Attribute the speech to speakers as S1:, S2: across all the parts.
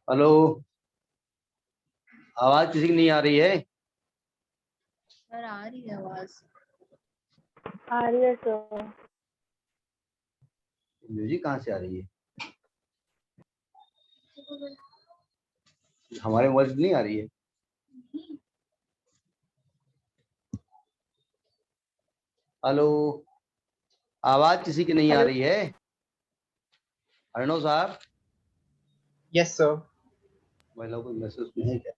S1: Hello, आवाज किसी की नहीं आ रही है?
S2: सर आ रही है आवाज।
S3: आ रही है सर।
S1: म्यूजिक कहाँ से आ रही है? हमारे मोबाइल से नहीं आ रही है। हेलो, आवाज किसी की नहीं आ
S3: हेलो।
S1: रही है? अर्णव साहब,
S4: यस सर।
S1: महिलाओं को मैसेज में है क्या?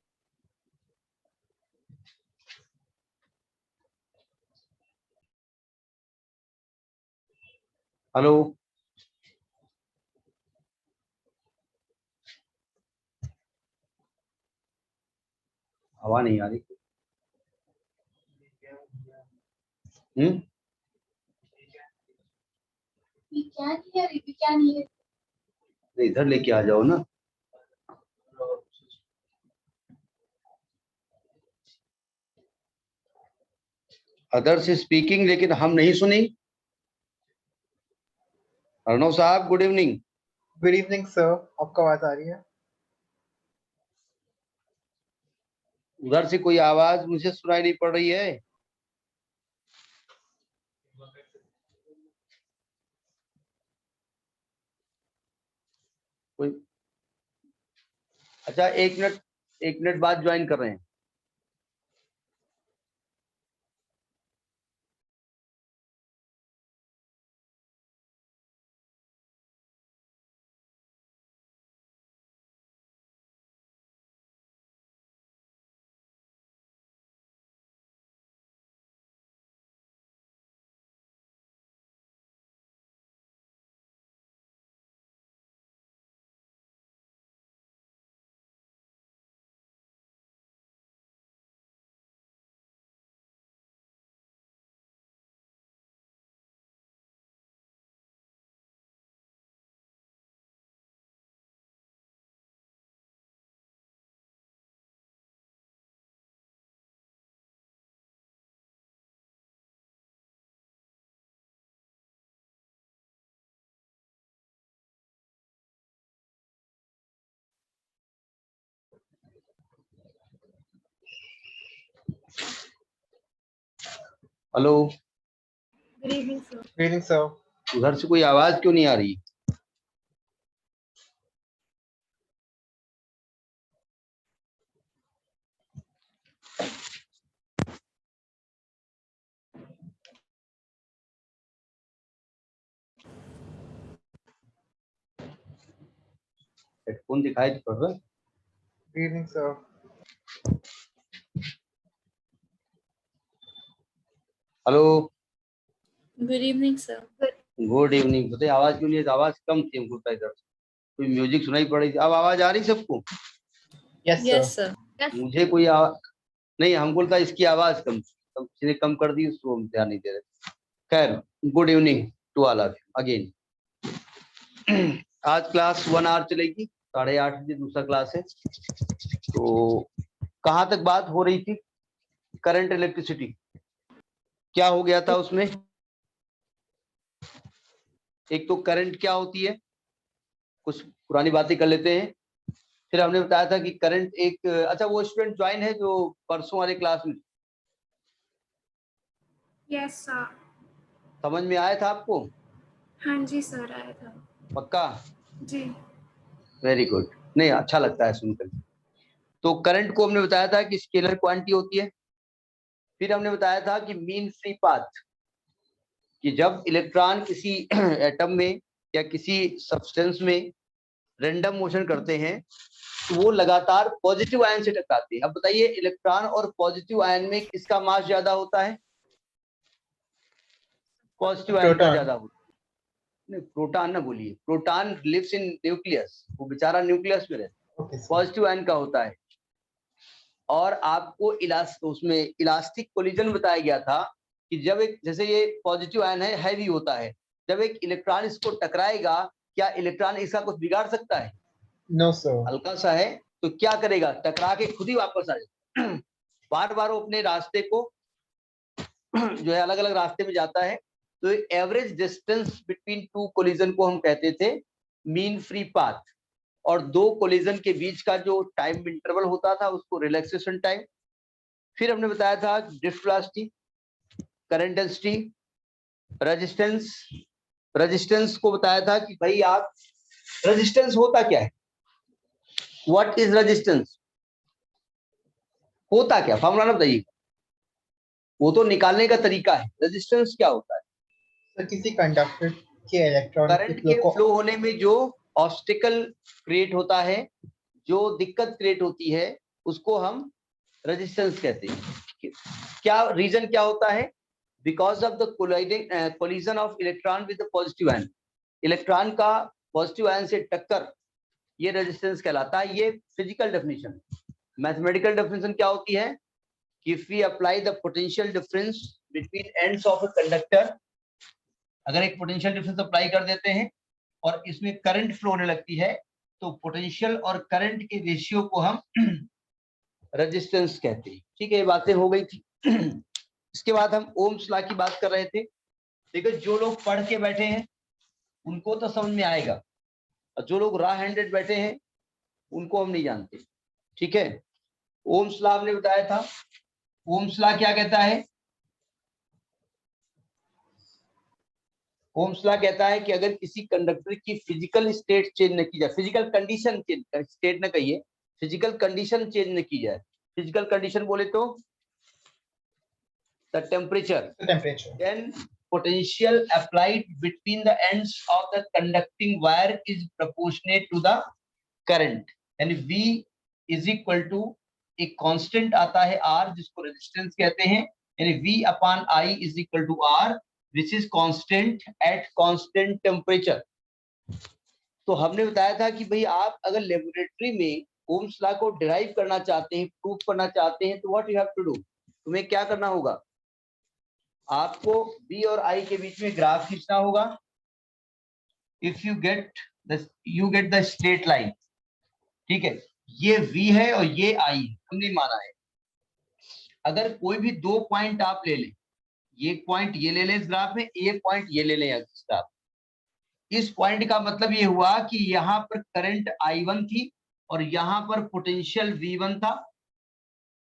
S1: हेलो, आवाज नहीं आ रही। इधर लेके आ जाओ ना। अदर्स स्पीकिंग, लेकिन हम नहीं सुनी। अर्णव साहब, good evening.
S4: Good evening sir, आपका आवाज आ रही है?
S1: उधर से कोई आवाज मुझे सुनाई नहीं पड़ रही है। कोई? अच्छा, एक मिनट बाद ज्वाइन कर रहे हैं। Hello,
S3: good evening sir.
S4: Good evening sir.
S1: उधर से कोई आवाज क्यों नहीं आ रही? हेडफोन दिखाई पड़ रहा है?
S4: Good evening sir.
S1: Hello,
S2: good evening sir.
S1: Good evening. बताइए, आवाज क्यों नहीं है? आवाज कम थी हमको लगता है इधर से। कोई म्यूजिक सुनाई पड़ रही थी। अब आवाज आ रही सबको?
S4: Yes
S2: yes
S4: sir.
S2: सर।
S1: मुझे कोई नहीं, हमको लगता है इसकी आवाज कम थी। तो किसी ने कम कर दी, उसको हम ध्यान नहीं दे रहे। खैर, good evening to all of you again. आज क्लास 1 आवर चलेगी। 8:30 बजे दूसरा क्लास है। तो कहाँ तक बात हो रही थी? करंट इलेक्ट्रिसिटी क्या हो गया था उसमें? एक तो करंट क्या होती है, कुछ पुरानी बातें कर लेते हैं। फिर हमने बताया था कि करंट एक, अच्छा वो स्टूडेंट ज्वाइन है जो परसों वाले क्लास में?
S3: Yes sir.
S1: समझ में आया था आपको?
S3: हाँ जी सर, आया था।
S1: पक्का?
S3: जी।
S1: Very good. नहीं, अच्छा लगता है सुनकर। तो करंट को हमने बताया था कि स्केलर क्वांटिटी होती है। फिर हमने बताया था कि मीन फ्री पाथ, कि जब इलेक्ट्रॉन किसी एटम में या किसी सब्सटेंस में रैंडम मोशन करते हैं तो वो लगातार पॉजिटिव आयन से टकराते हैं। अब बताइए, इलेक्ट्रॉन और पॉजिटिव आयन में किसका मास ज्यादा होता है? पॉजिटिव आयन का ज्यादा होता है। नहीं, प्रोटॉन ना बोलिए, प्रोटॉन लिव्स इन न्यूक्लियस, वो बेचारा न्यूक्लियस में रहता है। पॉजिटिव आयन का होता है। और आपको उसमें इलास्टिक कोलिजन बताया गया था कि जब एक, जैसे ये पॉजिटिव आयन है, हैवी होता है, जब एक इलेक्ट्रॉन इसको टकराएगा, क्या इलेक्ट्रॉन इसका कुछ बिगाड़ सकता है?
S4: No sir.
S1: हल्का सा है तो क्या करेगा? टकरा के खुद ही वापस आ जाएगा। बार बार वो अपने रास्ते को जो है अलग अलग रास्ते में जाता है। तो average distance between two collision को हम कहते थे मीन फ्री पाथ। और दो कोलिजन के बीच का जो टाइम इंटरवल होता था उसको रिलैक्सेशन टाइम। फिर हमने बताया था drift velocity, current density, resistance. Resistance को बताया था कि भाई आप रेजिस्टेंस होता क्या है, व्हाट इज रेजिस्टेंस, होता क्या, फॉर्मूला ना बताइए, वो तो निकालने का तरीका है। रेजिस्टेंस क्या होता है?
S4: तो किसी कंडक्टर के इलेक्ट्रॉन के
S1: करंट
S4: फ्लो
S1: के
S4: को
S1: फ्लो होने में जो ऑब्स्टिकल क्रिएट होता है, जो दिक्कत क्रिएट होती है, उसको हम रेजिस्टेंस कहते हैं। क्या रीजन क्या होता है? Because of the collision of electron with the positive ion, electron का पॉजिटिव आयन से टक्कर, ये रेजिस्टेंस कहलाता है। ये फिजिकल डेफिनेशन। मैथमेटिकल डेफिनेशन क्या होती है? If we apply the potential difference between ends of a conductor, अगर एक पोटेंशियल डिफरेंस अप्लाई कर देते हैं और इसमें करंट फ्लो होने लगती है, तो पोटेंशियल और करंट के रेशियो को हम रेजिस्टेंस कहते हैं। ठीक है, ये बातें हो गई थी। इसके बाद हम ओम्स लॉ की बात कर रहे थे। देखो, जो लोग पढ़ के बैठे हैं उनको तो समझ में आएगा, और जो लोग रॉ हैंडेड बैठे हैं उनको हम नहीं जानते। ठीक है, ओम्स लॉ हमने बताया था। ओम्स लॉ क्या कहता है? ओम्स लॉ कहता है कि अगर किसी कंडक्टर की फिजिकल स्टेट चेंज न की जाए, फिजिकल कंडीशन चेंज, स्टेट न कहिए, फिजिकल कंडीशन चेंज न की जाए, फिजिकल कंडीशन बोले तो the temperature, then potential applied between the ends of the conducting wire is proportionate to the current, यानी V is equal to एक कांस्टेंट आता है R, जिसको रेजिस्टेंस कहते हैं, यानी V upon I is equal to R which is constant at constant temperature। तो हमने बताया था कि भाई आप अगर लेबोरेटरी में ओम्स लॉ को डिराइव करना चाहते हैं, प्रूफ करना चाहते हैं, तो what you have to do, तुम्हें क्या करना होगा? आपको B और I के बीच में ग्राफ खींचना होगा। If you get the straight line, ठीक है, ये V है और ये I है, हमने माना है। अगर कोई भी दो पॉइंट आप ले लें, ये पॉइंट ये ले लें इस ग्राफ में, ये पॉइंट ये ले लें इस ग्राफ, इस पॉइंट का मतलब ये हुआ कि यहाँ पर करंट I1 थी और यहाँ पर पोटेंशियल V1 था,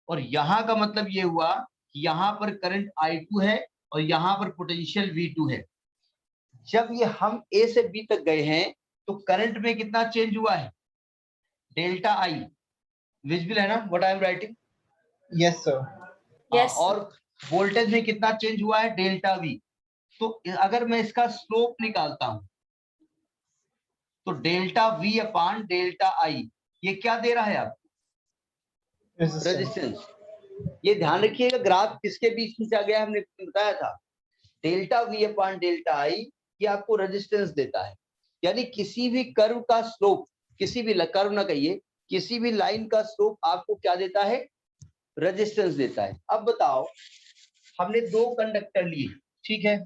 S1: और यहाँ का मतलब ये हुआ कि यहाँ पर करंट I2 है और यहाँ पर पोटेंशियल V2 है। जब ये हम A से B तक गए हैं तो करंट में कितना चेंज हुआ है? डेल्टा I, विजिबल है ना what I am writing?
S4: Yes sir.
S2: Yes,
S1: और वोल्टेज में कितना चेंज हुआ है? Delta V। तो अगर मैं इसका स्लोप निकालता हूं तो delta V upon delta I, ये क्या दे रहा है आपको? रेजिस्टेंस। ये ध्यान रखिएगा, ग्राफ किसके बीच में से आ गया हमने बताया था, delta V upon delta I, ये आपको रेजिस्टेंस देता है। यानी किसी भी कर्व का स्लोप, किसी भी कर्व ना कहिए, किसी भी लाइन का स्लोप आपको क्या देता है? रेजिस्टेंस देता है। अब बताओ, हमने दो कंडक्टर लिए, ठीक है,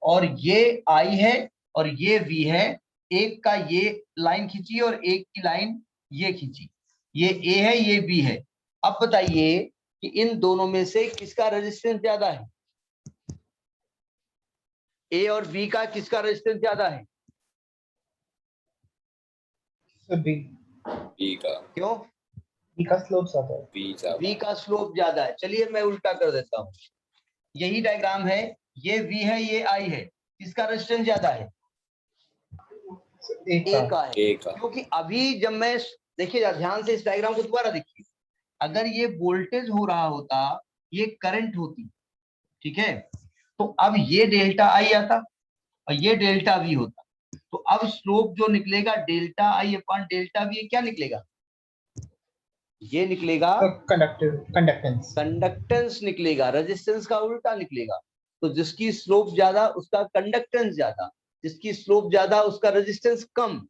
S1: और ये I है और ये V है, एक का ये लाइन खींची और एक की लाइन ये खींची, ये A है ये B है। अब बताइए कि इन दोनों में से किसका रेजिस्टेंस ज्यादा है? A और B का किसका रेजिस्टेंस ज्यादा है?
S4: बी
S5: का।
S1: क्यों?
S4: बी का स्लोप ज्यादा है।
S1: V का स्लोप ज्यादा है। चलिए मैं उल्टा कर देता हूं, यही डायग्राम है, ये V है ये I है, किसका रेजिस्टेंस ज्यादा है? A का है। क्योंकि अभी जब मैं, देखिए ध्यान से इस डायग्राम को दोबारा देखिए, अगर ये वोल्टेज हो रहा होता, ये करंट होती, ठीक है, तो अब ये डेल्टा I आता और ये डेल्टा V होता, तो अब स्लोप जो निकलेगा delta I upon delta V, क्या निकलेगा? ये निकलेगा कंडक्टेंस निकलेगा, रेजिस्टेंस का उल्टा निकलेगा। तो जिसकी स्लोप ज्यादा उसका कंडक्टेंस ज्यादा, जिसकी स्लोप ज्यादा उसका रेजिस्टेंस कम।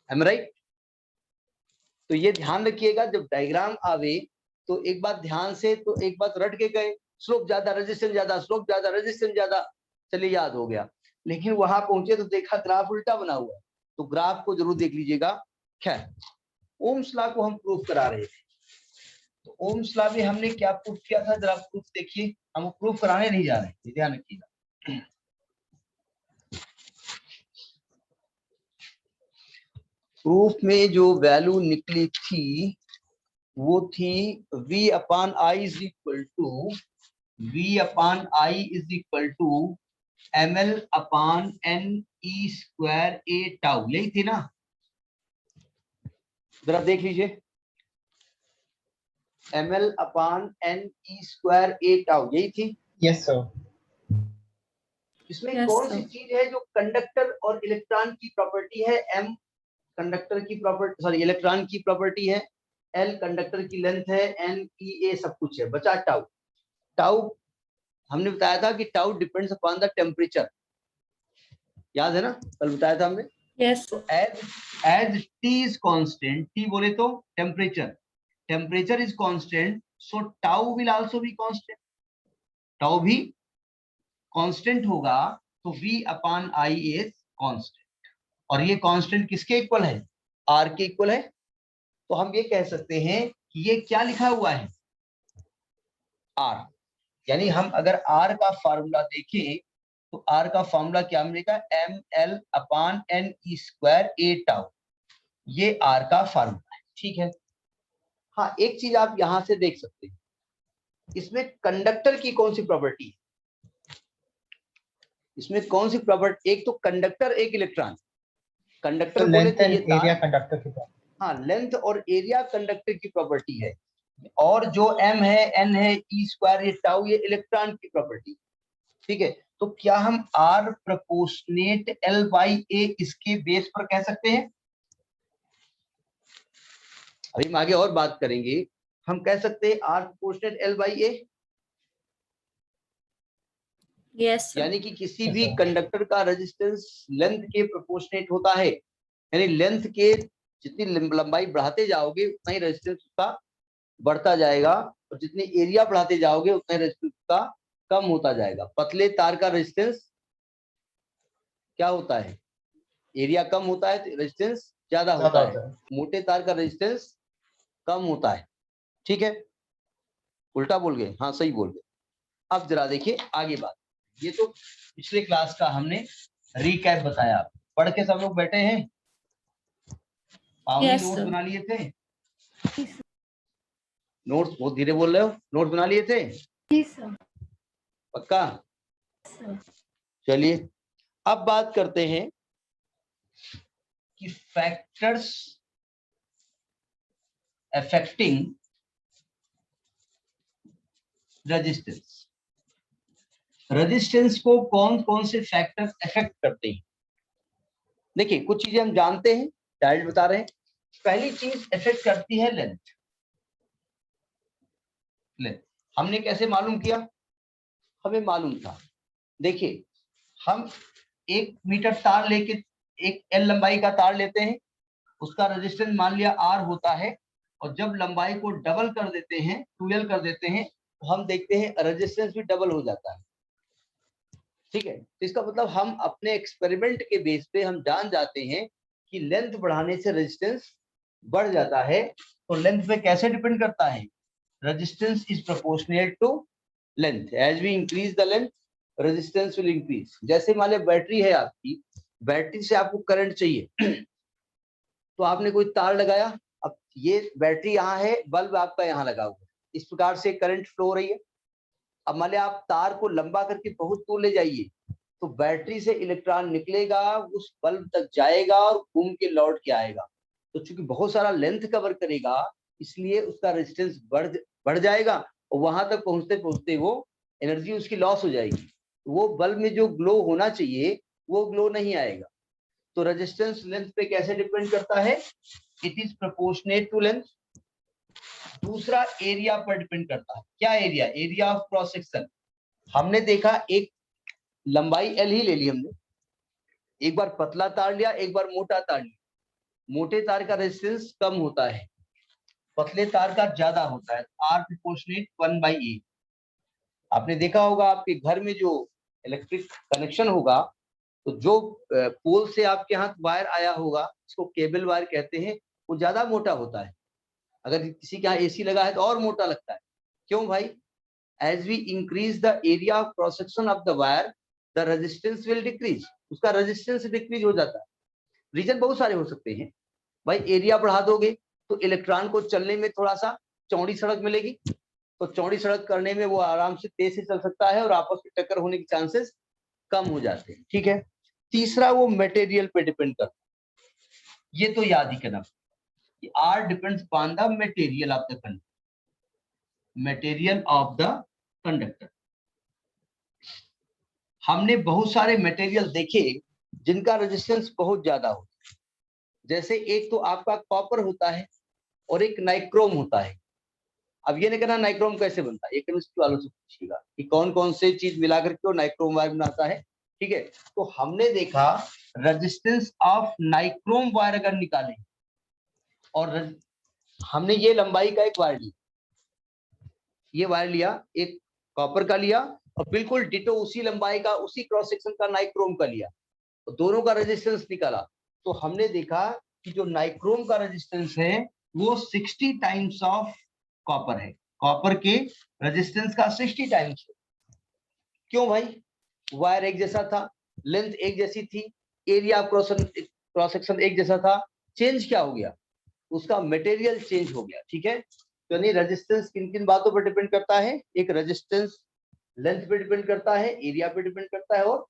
S1: M right? तो ये ध्यान रखिएगा, जब डायग्राम आवे तो एक बात ध्यान से, तो एक बात रट के गए, स्लोप ज्यादा रेजिस्टेंस ज्यादा, स्लोप ज्यादा रेजिस्टेंस ज्यादा, चलिए याद हो गया। लेकिन वहां पहुंचे तो देखा ग्राफ उल्टा बना हुआ, तो ग्राफ को जरूर देख लीजिएगा। खैर, ओम्स लॉ को हम प्रूफ करा रहे थे, तो ओम्स लॉ में हमने क्या प्रूफ किया था, जरा प्रूफ देखिए, हम प्रूफ कराने नहीं जा रहे, ध्यान रखिएगा। प्रूफ में जो वैल्यू निकली थी वो थी V upon I is equal to ml upon n e square a tau, यही थी ना? जरा देख लीजिए, ml upon n e square a tau, यही थी।
S4: Yes, sir.
S1: इसमें
S2: Yes,
S1: कौन
S2: sir.
S1: सी चीज है जो कंडक्टर और इलेक्ट्रॉन की प्रॉपर्टी है? m कंडक्टर की प्रॉपर्टी, सॉरी इलेक्ट्रॉन की प्रॉपर्टी है, l कंडक्टर की लेंथ है, n e a सब कुछ है, बचा टाउ। टाउ हमने बताया था कि tau depends upon the temperature, याद है ना? कल बताया था हमने।
S2: Yes,
S1: तो
S2: sir.
S1: As t is constant, t बोले तो temperature is constant, so tau will also be constant, tau भी कांस्टेंट होगा, तो v upon i is constant. और ये कांस्टेंट किसके इक्वल है? r के इक्वल है। तो हम ये कह सकते हैं कि ये क्या लिखा हुआ है? r। यानी हम अगर r का फार्मूला देखें तो r का फार्मूला क्या मिलेगा? ml upon n e square a tau, ये r का फार्मूला है, ठीक है। हाँ, एक चीज आप यहां से देख सकते हैं, इसमें कंडक्टर की कौन सी प्रॉपर्टी है? इसमें कौन सी प्रॉपर्टी? एक तो कंडक्टर, एक इलेक्ट्रॉन। कंडक्टर
S4: So
S1: बोले
S4: length
S1: तो ये
S4: and
S1: तार,
S4: area conductor के पास.
S1: हाँ, लेंथ और एरिया कंडक्टर की प्रॉपर्टी है, और जो m है, n है, e स्क्वायर, ये टाउ, ये इलेक्ट्रॉन की प्रॉपर्टी, ठीक है। तो क्या हम r proportionate l by a इसके बेस पर कह सकते हैं? अभी हम आगे और बात करेंगे, हम कह सकते हैं r proportionate l by a,
S2: Yes, sir.
S1: यानी कि किसी भी
S4: अच्छा।
S1: कंडक्टर का रेजिस्टेंस लेंथ के प्रोपोर्शनेट होता है, यानी लेंथ के जितनी लंबाई बढ़ाते जाओगे उतना ही रेजिस्टेंस उसका बढ़ता जाएगा, और जितनी एरिया बढ़ाते जाओगे उतना ही रेजिस्टेंस उसका कम होता जाएगा। पतले तार का रेजिस्टेंस क्या होता है? एरिया कम होता है तो रेजिस्टेंस ज्यादा होता है, मोटे तार का रेजिस्टेंस कम होता है, ठीक है। उल्टा बोल गए? हाँ, सही बोल गए। अब जरा देखिए आगे बात, ये तो पिछले क्लास का हमने रिकैप बताया, पढ़ के सब लोग बैठे हैं? पावनी
S2: Yes,
S1: नोट्स
S2: sir.
S1: बना लिए थे? नोट्स बहुत धीरे बोल रहे हो, नोट्स बना लिए थे?
S3: जी सर।
S1: पक्का? चलिए अब बात करते हैं कि फैक्टर्स अफेक्टिंग रेजिस्टेंस। रेजिस्टेंस को कौन कौन से फैक्टर अफेक्ट करते हैं? देखिए, कुछ चीजें हम जानते हैं, डायरेक्ट बता रहे हैं। पहली चीज अफेक्ट करती है लेंथ। लेंथ हमने कैसे मालूम किया? हमें मालूम था, देखिए हम 1 मीटर तार लेके, एक L लंबाई का तार लेते हैं, उसका रेजिस्टेंस मान लिया R होता है, और जब लंबाई को डबल कर देते हैं, 2L कर देते हैं, तो हम देखते हैं रेजिस्टेंस भी डबल हो जाता है, ठीक है। तो इसका मतलब हम अपने एक्सपेरिमेंट के बेस पे हम जान जाते हैं कि लेंथ बढ़ाने से रेजिस्टेंस बढ़ जाता है। तो लेंथ पे कैसे डिपेंड करता है? Resistance is proportional to length, as we increase the length resistance will increase. जैसे मान लो बैटरी है आपकी, बैटरी से आपको करंट चाहिए तो आपने कोई तार लगाया, अब ये बैटरी यहाँ है, बल्ब आपका यहाँ लगा हुआ है, इस प्रकार से करंट फ्लो हो रही है। अब मान लिया आप तार को लंबा करके बहुत दूर ले जाइए, तो बैटरी से इलेक्ट्रॉन निकलेगा, उस बल्ब तक जाएगा और घूम के लौट के आएगा। तो चूंकि बहुत सारा लेंथ कवर करेगा, इसलिए उसका रेजिस्टेंस बढ़ जाएगा, और वहां तक पहुंचते पहुंचते वो एनर्जी उसकी लॉस हो जाएगी। वो बल्ब में जो ग्लो होना चाहिए वो ग्लो नहीं आएगा। तो रेजिस्टेंस लेंथ पे कैसे डिपेंड करता है? It is proportionate to length. दूसरा एरिया पर डिपेंड करता है। क्या area? Area of cross section. हमने देखा एक लंबाई L ही ले ली हमने, एक बार पतला तार लिया, एक बार मोटा तार लिया। मोटे तार का रेजिस्टेंस कम होता है, पतले तार का ज्यादा होता है, R प्रोपोर्शनेट 1/A। आपने देखा होगा आपके घर में जो इलेक्ट्रिक कनेक्शन होगा, तो जो पोल से आपके यहाँ वायर आया होगा, इसको केबल वायर कहते हैं, वो ज्यादा मोटा होता है। अगर किसी के यहाँ AC लगा है तो और मोटा लगता है। क्यों भाई? As we increase the area of cross section of the wire, the resistance will decrease, उसका रेजिस्टेंस डिक्रीज हो जाता है। रीजन बहुत सारे हो सकते हैं, भाई एरिया बढ़ा दोगे तो इलेक्ट्रॉन को चलने में थोड़ा सा चौड़ी सड़क मिलेगी, तो चौड़ी सड़क करने में वो आराम से तेज से चल सकता है और आपस में टक्कर होने के चांसेस कम हो जाते हैं। ठीक है, तीसरा वो मटेरियल पे डिपेंड करता है, ये तो याद ही करना, R depends upon the material of the conductor, material of the conductor. हमने बहुत सारे मटेरियल देखे जिनका रेजिस्टेंस बहुत ज्यादा हो, जैसे एक तो आपका कॉपर होता है और एक नाइक्रोम होता है। अब ये नहीं कहना नाइक्रोम कैसे बनता है, ये केमिस्ट्री वालों से पूछिएगा कि कौन कौन से चीज मिलाकर के नाइक्रोम वायर बनाता है। ठीक है, तो हमने देखा रेजिस्टेंस ऑफ नाइक्रोम वायर अगर निकालें और हमने ये लंबाई का एक वायर लिया, ये वायर लिया, एक कॉपर का लिया और बिल्कुल डिटो उसी लंबाई का उसी क्रॉस सेक्शन का नाइक्रोम का लिया, तो दोनों का रेजिस्टेंस निकाला, तो हमने देखा कि जो नाइक्रोम का रेजिस्टेंस है वो 60 टाइम्स ऑफ कॉपर है, कॉपर के रेजिस्टेंस का 60 टाइम्स। क्यों भाई, वायर एक जैसा था, लेंथ एक जैसी थी, एरिया क्रॉस सेक्शन एक जैसा था, चेंज क्या हो गया, उसका मटेरियल चेंज हो गया। ठीक है, तो नहीं रेजिस्टेंस किन किन बातों पर डिपेंड करता है, एक रेजिस्टेंस लेंथ पे डिपेंड करता है, एरिया पे डिपेंड करता है और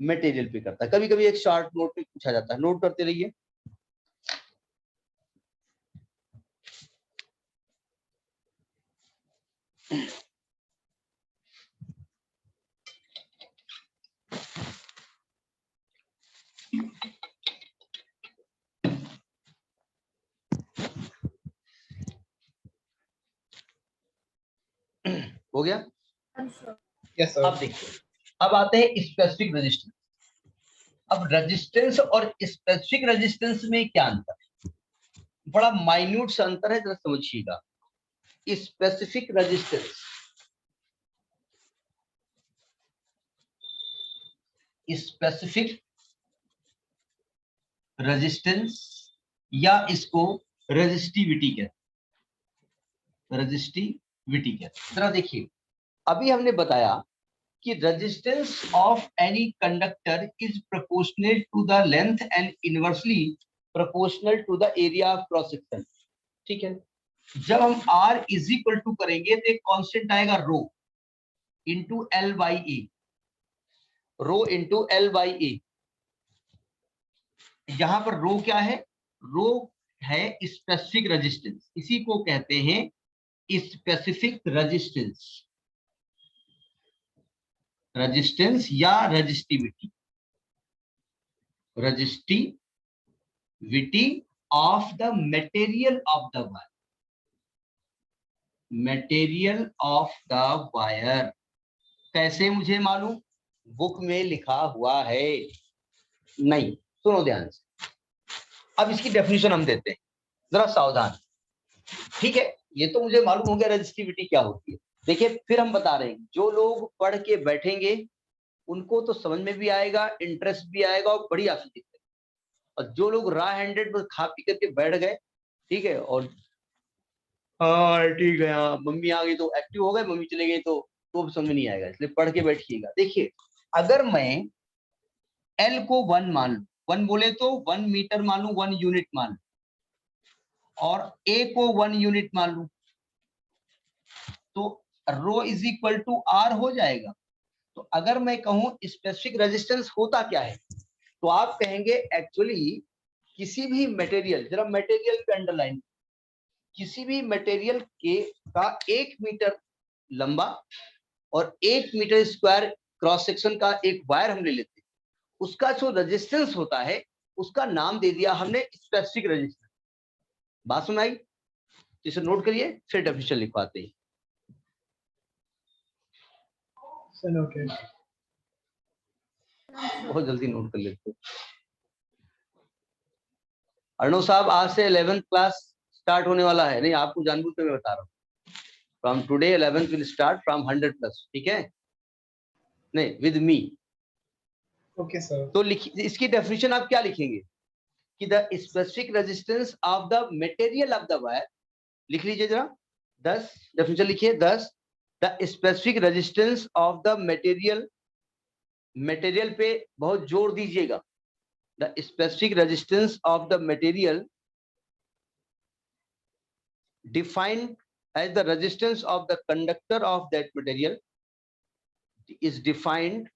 S1: मटेरियल पे करता है। कभी कभी एक शॉर्ट नोट में पूछा जाता है, नोट करते रहिए। हो गया,
S4: यस सर।
S1: अब देखिए, अब आते हैं स्पेसिफिक रेजिस्टेंस। अब रेजिस्टेंस और स्पेसिफिक रेजिस्टेंस में क्या अंतर है, बड़ा माइन्यूट सा अंतर है, जरा समझिएगा। स्पेसिफिक रेजिस्टेंस, स्पेसिफिक रेजिस्टेंस या इसको रेजिस्टिविटी कहते हैं, रेजिस्टिविटी कहते हैं। जरा देखिए, अभी हमने बताया कि resistance of any conductor is proportional to the length and inversely proportional to the area of cross section. ठीक है, जब हम R इज इक्वल टू करेंगे तो एक कांस्टेंट आएगा rho into L by A, rho into L by A. यहां पर रो क्या है, रो है स्पेसिफिक रेजिस्टेंस, इसी को कहते हैं स्पेसिफिक रेजिस्टेंस, रेजिस्टेंस या resistivity, resistivity of the material of the wire, material of the wire. कैसे मुझे मालूम, बुक में लिखा हुआ है नहीं, सुनो ध्यान से। अब इसकी डेफिनेशन हम देते हैं, जरा सावधान। ठीक है, ये तो मुझे मालूम हो गया रेजिस्टिविटी क्या होती है। देखिए फिर हम बता रहे हैं, जो लोग पढ़ के बैठेंगे उनको तो समझ में भी आएगा, इंटरेस्ट भी आएगा और बढ़िया से दिखेगा। और जो लोग रॉ हैंडेड बस खा पी करके बैठ गए, ठीक है, और हाँ ठीक है, हाँ मम्मी आ गई तो एक्टिव हो गए, मम्मी चले गई तो समझ में नहीं आएगा, इसलिए पढ़ के बैठिएगा। देखिए, अगर मैं एल को 1 मान लू, 1 बोले तो 1 मीटर मान लू, 1 यूनिट मान लू, और ए को 1 यूनिट मान लू, तो रो इज इक्वल टू आर हो जाएगा। तो अगर मैं कहूं स्पेसिफिक रेजिस्टेंस होता क्या है, तो आप कहेंगे एक्चुअली किसी भी मटेरियल, जरा मटेरियल पे अंडरलाइन, किसी भी मटेरियल के का 1 मीटर लंबा और 1 मीटर स्क्वायर क्रॉस सेक्शन का एक वायर हम ले लेते हैं, उसका जो रेजिस्टेंस होता है उसका नाम दे दिया हमने स्पेसिफिक रेजिस्टेंस। बात सुनाई, इसे नोट करिए, फिर डेफिनेशन लिखवाते हैं।
S4: नोटेड।
S1: बहुत जल्दी नोट कर लेते हैं। अर्णव साहब, आज से 11th क्लास स्टार्ट होने वाला है, नहीं आपको जानबूझ के मैं बता रहा हूँ, from today 11th will start from 100+, ठीक है, नहीं विद मी।
S4: Okay sir.
S1: तो इसकी डेफिनेशन आप क्या लिखेंगे कि the specific resistance of the material of the wire, लिख लीजिए जरा 10 डेफिनेशन लिखिए। 10 the specific resistance of the material, material पे बहुत जोर दीजिएगा, the specific resistance of the material defined as the resistance of the conductor of that material is defined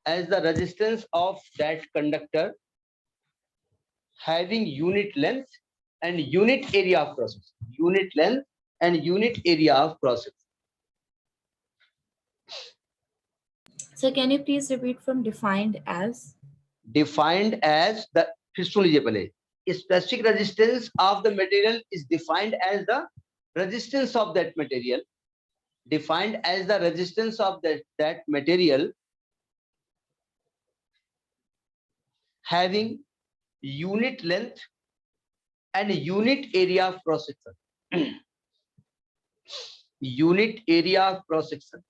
S1: as the resistance of that conductor having unit length and unit area of cross section. Unit length and unit area of cross section.
S2: So can you please repeat from defined as?
S1: Defined as the, फिर सुन लीजिए पहले, specific resistance of the material is defined as the resistance of that material, defined as the resistance of that material having unit length and unit area of cross section. Unit area of cross section.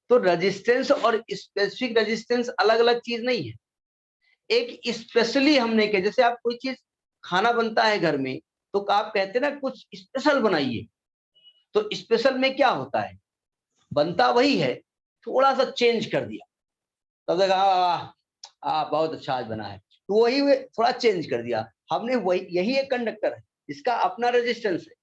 S1: तो resistance और specific resistance अलग अलग चीज नहीं है। एक specially हमने के, जैसे आप कोई चीज खाना बनता है घर में तो आप कहते हैं ना कुछ स्पेशल बनाइए, तो स्पेशल में क्या होता है, बनता वही है, थोड़ा सा चेंज कर दिया, तब तक बहुत अच्छा आज बना है, तो वही थोड़ा चेंज कर दिया हमने, वही यही एक कंडक्टर है, इसका अपना रेजिस्टेंस है,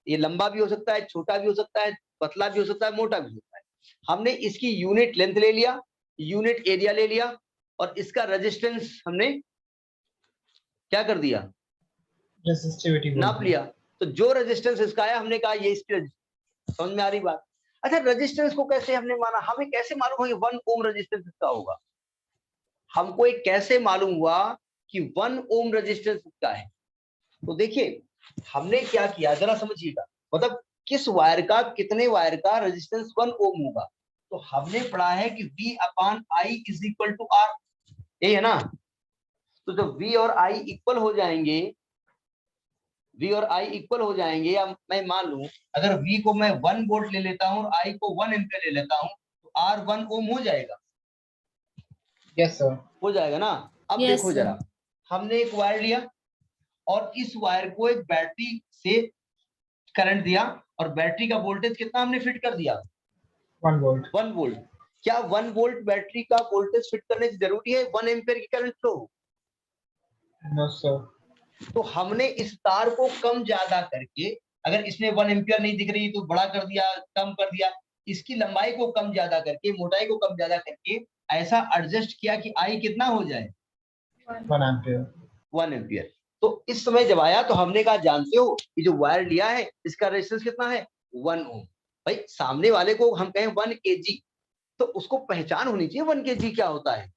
S1: ये लंबा भी हो सकता है, छोटा भी हो सकता है, पतला भी हो सकता है, मोटा भी हो सकता है। हमने इसकी यूनिट लेंथ ले लिया, यूनिट एरिया ले लिया और इसका रेजिस्टेंस हमने क्या कर दिया,
S4: रेजिस्टिविटी
S1: नाप लिया। तो जो रेजिस्टेंस इसका है हमने कहा ये इसकी, समझ में आ रही बात। अच्छा, रेजिस्टेंस को कैसे हमने माना, हमें कैसे मालूम है 1 ओम रेजिस्टेंस इसका होगा, हमको एक कैसे मालूम हुआ कि 1 ओम रेजिस्टेंस इसका है। तो देखिए हमने क्या किया, जरा समझिएगा, मतलब किस वायर का, कितने वायर का रेजिस्टेंस 1 ओम होगा। तो हमने पढ़ा है कि V/I is equal to R, यही है ना। तो जब V और I इक्वल हो जाएंगे, V और I इक्वल हो जाएंगे, या मैं मान लूं अगर V को मैं 1 वोल्ट ले लेता हूं और I को 1 एम्पीयर ले लेता हूं, तो R 1 ओम हो जाएगा।
S4: यस सर,
S1: हो जाएगा ना। अब
S2: Yes,
S1: देखो
S2: sir.
S1: जरा, हमने एक वायर लिया और इस वायर को एक बैटरी से करंट दिया और बैटरी का वोल्टेज कितना हमने फिट कर दिया,
S4: 1 वोल्ट।
S1: 1 वोल्ट। क्या 1 वोल्ट बैटरी का वोल्टेज फिट करने की जरूरी है 1 एम्पीयर की करंट फ्लो?
S4: No sir.
S1: तो हमने इस तार को कम ज्यादा करके, अगर इसमें 1 एम्पीयर नहीं दिख रही तो बड़ा कर दिया, कम कर दिया, इसकी लंबाई को कम ज्यादा करके, मोटाई को कम ज्यादा करके ऐसा एडजस्ट किया कि आई कितना हो जाए,
S4: 1 एम्पीयर।
S1: 1 एम्पीयर। तो इस समय जब आया तो हमने कहा जानते हो कि जो वायर लिया है इसका रेजिस्टेंस कितना है, 1 ओम। भाई सामने वाले को हम कहें 1 kg, तो उसको पहचान होनी चाहिए 1 kg क्या होता है,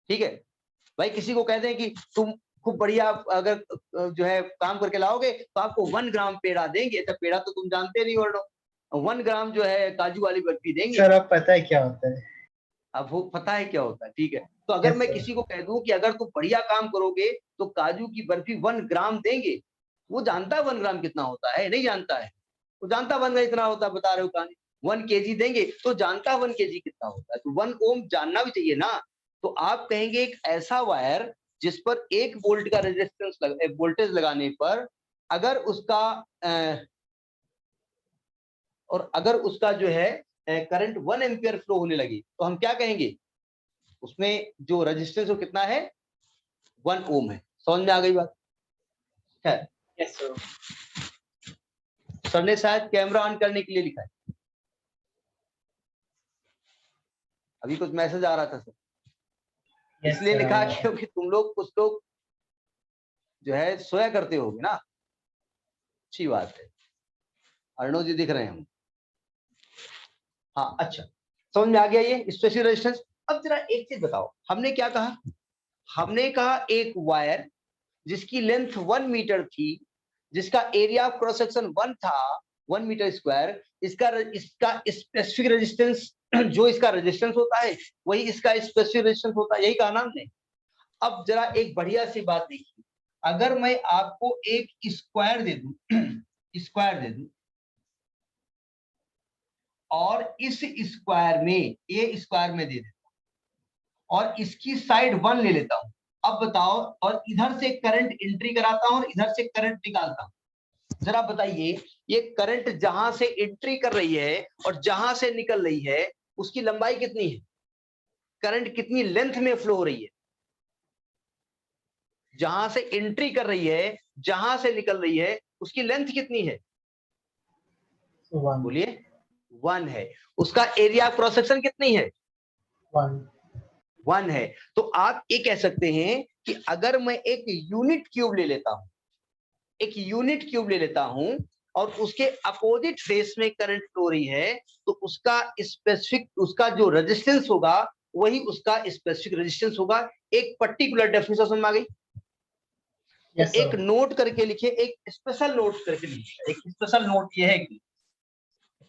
S1: ठीक है। भाई किसी को कहते हैं कि तुम खूब बढ़िया अगर जो है काम करके लाओगे तो आपको 1 ग्राम पेड़ा देंगे, तो पेड़ा तो तुम जानते नहीं, वर्णो 1 ग्राम जो है काजू वाली बर्फी देंगे।
S4: सर अब पता है क्या होता है?
S1: अब वो पता है क्या होता है, ठीक है। तो अगर मैं किसी को कह दूं कि अगर तुम बढ़िया काम करोगे तो काजू की बर्फी 1 ग्राम देंगे, वो जानता है 1 ग्राम कितना होता है, नहीं जानता है, वो जानता 1 ग्राम इतना होता है, बता रहे हो कहानी। 1 kg देंगे तो जानता 1 kg कितना होता है, तो 1 ओम जानना भी चाहिए ना। तो आप कहेंगे एक ऐसा वायर जिस पर 1 वोल्ट का रेजिस्टेंस वोल्टेज लगाने पर अगर उसका और अगर उसका जो है करंट 1 एम्पीयर फ्लो होने लगी, तो हम क्या कहेंगे, उसमें जो रेजिस्टेंस वो कितना है, 1 ओम है। समझ में आ गई बात है?
S4: Yes sir.
S1: सर ने शायद कैमरा ऑन करने के लिए लिखा है, अभी कुछ मैसेज आ रहा था सर, इसलिए लिखा क्योंकि तुम लोग कुछ लोग जो है सोया करते होगे ना। अच्छी बात है, अर्णव जी दिख रहे हैं हम। हाँ अच्छा, समझ में आ गया ये स्पेसिफिक रेजिस्टेंस। अब जरा एक चीज बताओ, हमने क्या कहा, हमने कहा एक वायर जिसकी लेंथ 1 मीटर थी, जिसका एरिया ऑफ क्रॉस सेक्शन 1 था, 1 मीटर स्क्वायर, इसका स्पेसिफिक रेजिस्टेंस, जो इसका रेजिस्टेंस होता है वही इसका स्पेसिफिक रेजिस्टेंस होता है, यही कहा ना हमने। अब जरा एक बढ़िया सी बात देखिए, अगर मैं आपको एक स्क्वायर दे दूं, स्क्वायर दे दूं और इस स्क्वायर में, ये स्क्वायर में दे देता हूं और इसकी साइड 1 ले लेता हूं, अब बताओ, और इधर से करंट एंट्री कराता हूं और इधर से करंट निकालता हूं, जरा बताइए ये करंट जहां से एंट्री कर रही है और जहां से निकल रही है उसकी लंबाई कितनी है, करंट कितनी लेंथ में फ्लो हो रही है, जहां से एंट्री कर रही है, जहां से निकल रही है उसकी लेंथ कितनी है?
S4: One.
S1: बोलिए 1 है। उसका एरिया क्रॉस सेक्शन कितनी है?
S4: One.
S1: 1 है। तो आप ये कह सकते हैं कि अगर मैं एक यूनिट क्यूब ले लेता हूं, एक यूनिट क्यूब ले लेता हूं और उसके अपोजिट फेस में करंट फ्लो रही है, तो उसका स्पेसिफिक, उसका जो रेजिस्टेंस होगा वही उसका स्पेसिफिक रेजिस्टेंस होगा। एक पर्टिकुलर डेफिनेशन समझ में आ गई?
S4: Yes,
S1: एक
S4: sir.
S1: नोट करके लिखिए, एक स्पेशल नोट करके लिखिए। एक स्पेशल नोट ये है कि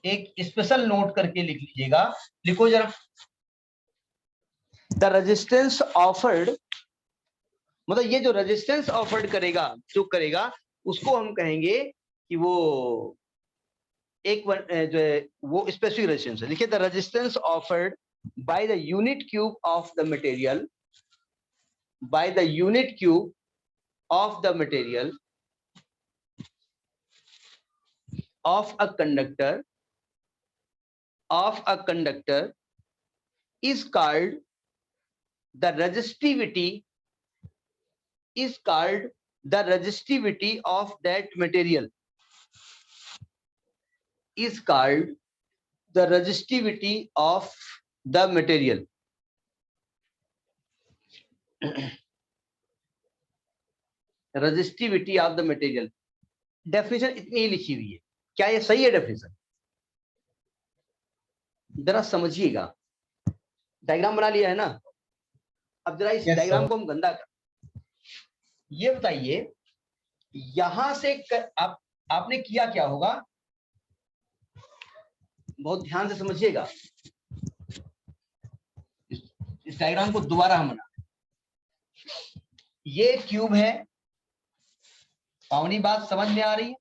S1: एक स्पेशल नोट करके लिख लीजिएगा। लिखो जरा, द रेजिस्टेंस ऑफर्ड, मतलब ये जो रेजिस्टेंस ऑफर्ड करेगा, जो करेगा उसको हम कहेंगे कि वो एक जो है वो स्पेसिफिक रेजिस्टेंस है। लिखिए the resistance offered by the unit cube of the material, by the unit cube of the material of a conductor is called the resistivity, is called the resistivity of that material, is called the resistivity of the material. resistivity of the material, definition इतनी ही लिखी हुई है। क्या ये सही है definition? जरा समझिएगा। डायग्राम बना लिया है ना? अब जरा इस
S4: Yes,
S1: डायग्राम
S4: sir.
S1: को हम गंदा कर, ये बताइए यहां से आपने किया क्या होगा? बहुत ध्यान से समझिएगा। इस डायग्राम को दोबारा हम बना, ये क्यूब है, पावनी बात समझ में आ रही है?